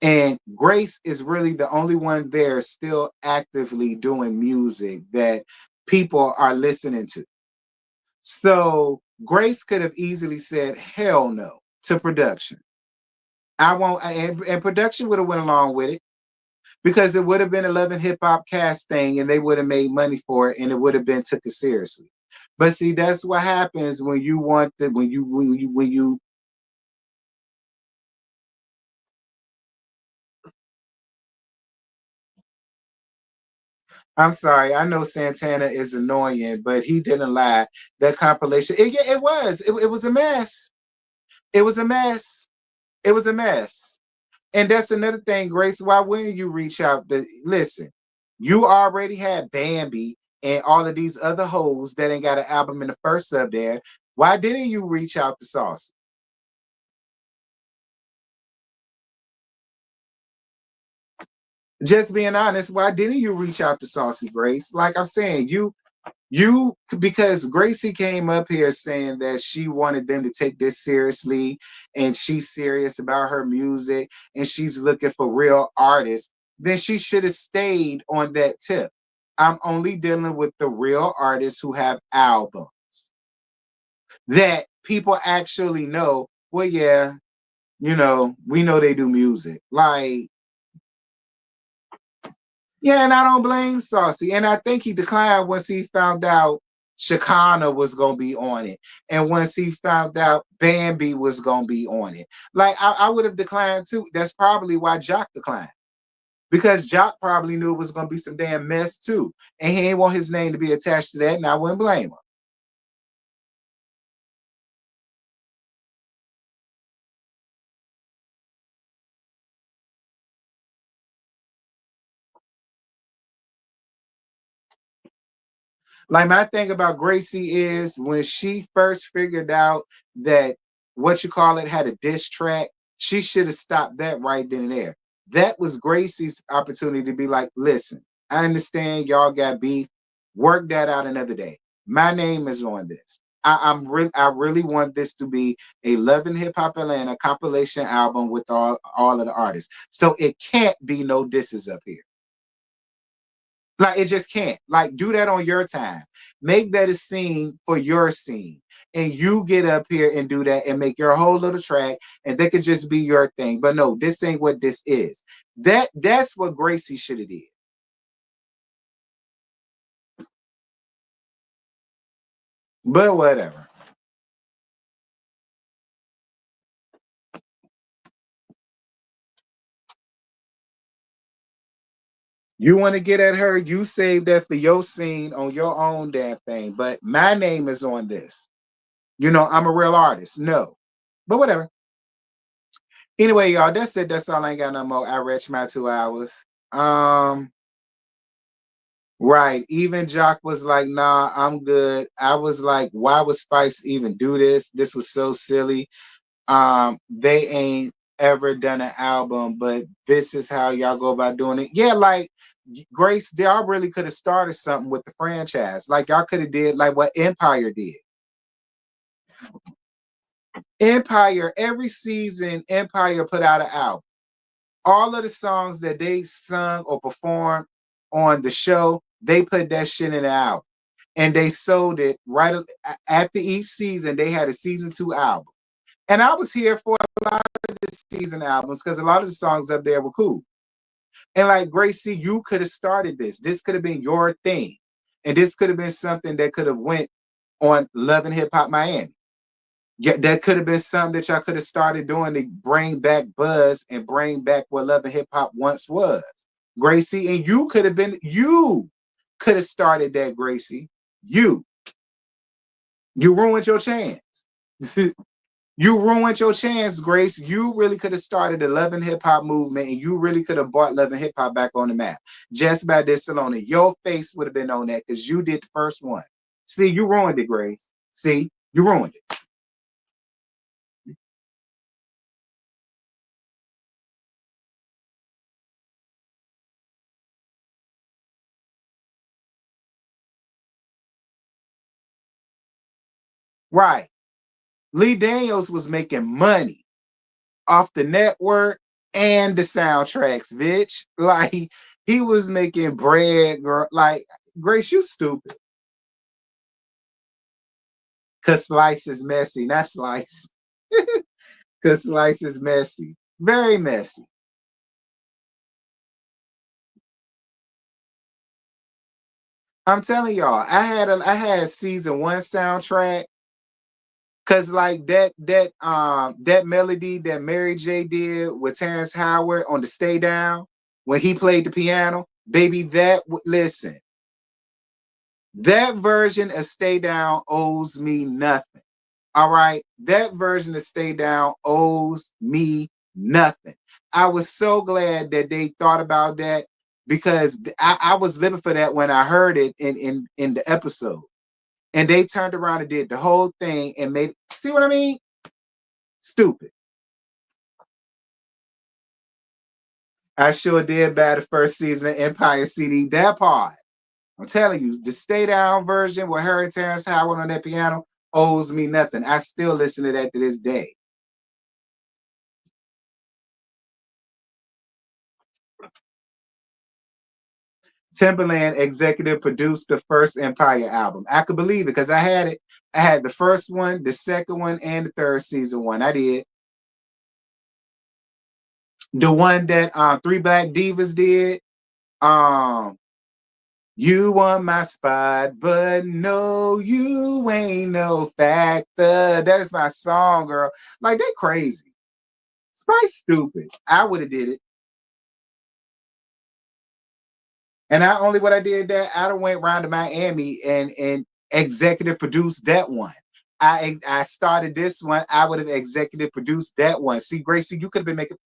And Grace is really the only one there still actively doing music that people are listening to. So Grace could have easily said hell no to production. I won't, and production would have went along with it because it would have been a Love and Hip Hop cast thing, and they would have made money for it, and it would have been took it seriously. But see, that's what happens when you want the when you. I'm sorry, I know Santana is annoying, but he didn't lie. That compilation, yeah, it was. It was a mess. It was a mess. It was a mess. And that's another thing, Grace. Why wouldn't you reach out to listen? You already had Bambi and all of these other hoes that ain't got an album in the first up there. Why didn't you reach out to Saucy? Just being honest, why didn't you reach out to Saucy Grace? Like I'm saying, you because Gracie came up here saying that she wanted them to take this seriously and she's serious about her music and she's looking for real artists, then she should have stayed on that tip. I'm only dealing with the real artists who have albums that people actually know. Well, yeah, we know they do music. Like, yeah, and I don't blame Saucy. And I think he declined once he found out Shakana was gonna be on it. And once he found out Bambi was gonna be on it. Like I would have declined too. That's probably why Jock declined. Because Jock probably knew it was gonna be some damn mess too. And he ain't want his name to be attached to that, and I wouldn't blame him. Like my thing about Gracie is when she first figured out that what you call it had a diss track, she should have stopped that right then and there. That was Gracie's opportunity to be like, listen, I understand y'all got beef. Work that out another day. My name is on this. I really want this to be a Love and Hip Hop Atlanta compilation album with all of the artists. So it can't be no disses up here. Like it just can't. Like do that on your time. Make that a scene for your scene. And you get up here and do that and make your whole little track and that could just be your thing. But no, this ain't what this is. That's what Gracie should have did. But whatever. You want to get at her, you save that for your scene on your own damn thing. But my name is on this. I'm a real artist. No. But whatever. Anyway, y'all, that's it. That's all. I ain't got no more. I reached my 2 hours. Um, right. Even Jock was like, nah, I'm good. I was like, why would Spice even do this? This was so silly. They ain't ever done an album, but this is how y'all go about doing it. Yeah, like Grace, y'all really could have started something with the franchise. Like y'all could have did like what Empire did. Empire, every season, Empire put out an album. All of the songs that they sung or performed on the show, they put that shit in the album. and they sold it after each season. They had a season 2 album, and I was here for a lot of the season albums because a lot of the songs up there were cool. And like Gracie, you could have started this. This could have been your thing, and this could have been something that could have went on Love and Hip Hop Miami. Yeah, that could have been something that y'all could have started doing to bring back buzz and bring back what Love and Hip Hop once was. Gracie, and you could have started that, Gracie. You ruined your chance. You ruined your chance, Grace. You really could have started the Love and Hip Hop movement, and you really could have brought Love and Hip Hop back on the map. Just by this alone. Your face would have been on that because you did the first one. See, you ruined it, Grace. See, you ruined it. Right. Lee Daniels was making money off the network and the soundtracks, bitch. Like he was making bread, girl. Like Grace, you stupid. Cause Slice is messy, not Slice. Cause Slice is messy, very messy. I'm telling y'all, I had season 1 soundtrack. Cause like that melody that Mary J did with Terrence Howard on the Stay Down when he played the piano, baby, listen, that version of Stay Down owes me nothing. All right. That version of Stay Down owes me nothing. I was so glad that they thought about that because I was living for that when I heard it in the episode. And they turned around and did the whole thing and made, see what I mean? Stupid. I sure did buy the first season of Empire CD. That part. I'm telling you, the Stay Down version with her and Terrence Howard on that piano owes me nothing. I still listen to that to this day. Timberland executive produced the first Empire album. I could believe it because I had it. I had the first one, the second one, and the third season one. I did. The one that Three Black Divas did. Um, you want my spot, but no, you ain't no factor. That's my song, girl. Like they crazy. Spice stupid. I would have did it. And not only what I did that, I done went around to Miami and executive produced that one. I started this one. I would have executive produced that one. See, Gracie, you could have been making.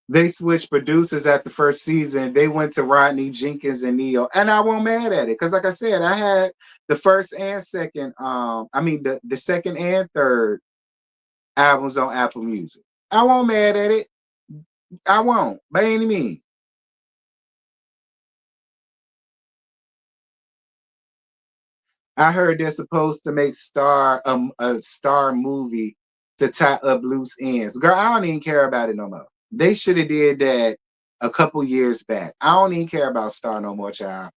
They switched producers at the first season. They went to Rodney Jenkins and Neo, and I wasn't mad at it because, like I said, I had the first and second. I mean the second and third albums on Apple Music. I won't mad at it. I won't by any means. I heard they're supposed to make a Star movie to tie up loose ends. Girl, I don't even care about it no more. They should have did that a couple years back. I don't even care about Star no more, child.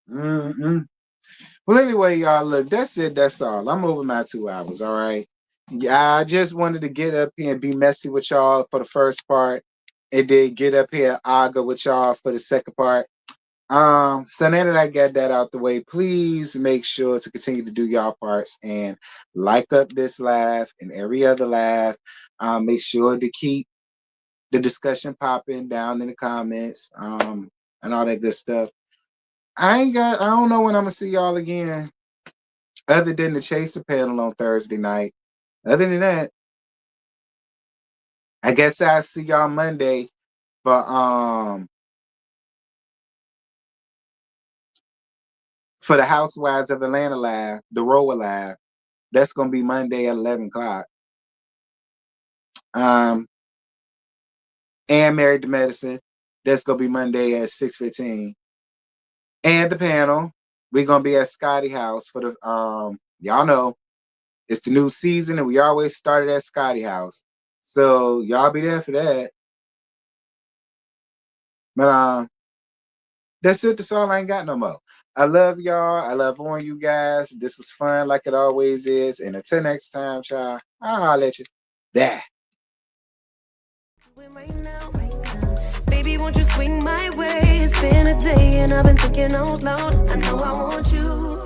Mm-mm. Well, anyway, y'all, look, that's it. That's all. I'm over my 2 hours. All right. Yeah, I just wanted to get up here and be messy with y'all for the first part, and then get up here and argue with y'all for the second part. So now that I got that out the way, please make sure to continue to do y'all parts and like up this live and every other live. Make sure to keep the discussion popping down in the comments, and all that good stuff. I don't know when I'm gonna see y'all again, other than the Chaser panel on Thursday night. Other than that, I guess I'll see y'all Monday for the Housewives of Atlanta live, the Roll live. That's gonna be Monday at 11 o'clock. And Married to Medicine. That's gonna be Monday at 6:15. And the panel, we're gonna be at Scotty House for the y'all know it's the new season and we always started at Scotty House. So y'all be there for that. But that's it. That's all. I ain't got no more. I love y'all. I love on you guys. This was fun like it always is. And until next time, child, I'll let you. There. Right now. Baby, won't you swing my way? It's been a day and I've been thinking out loud. I know I want you.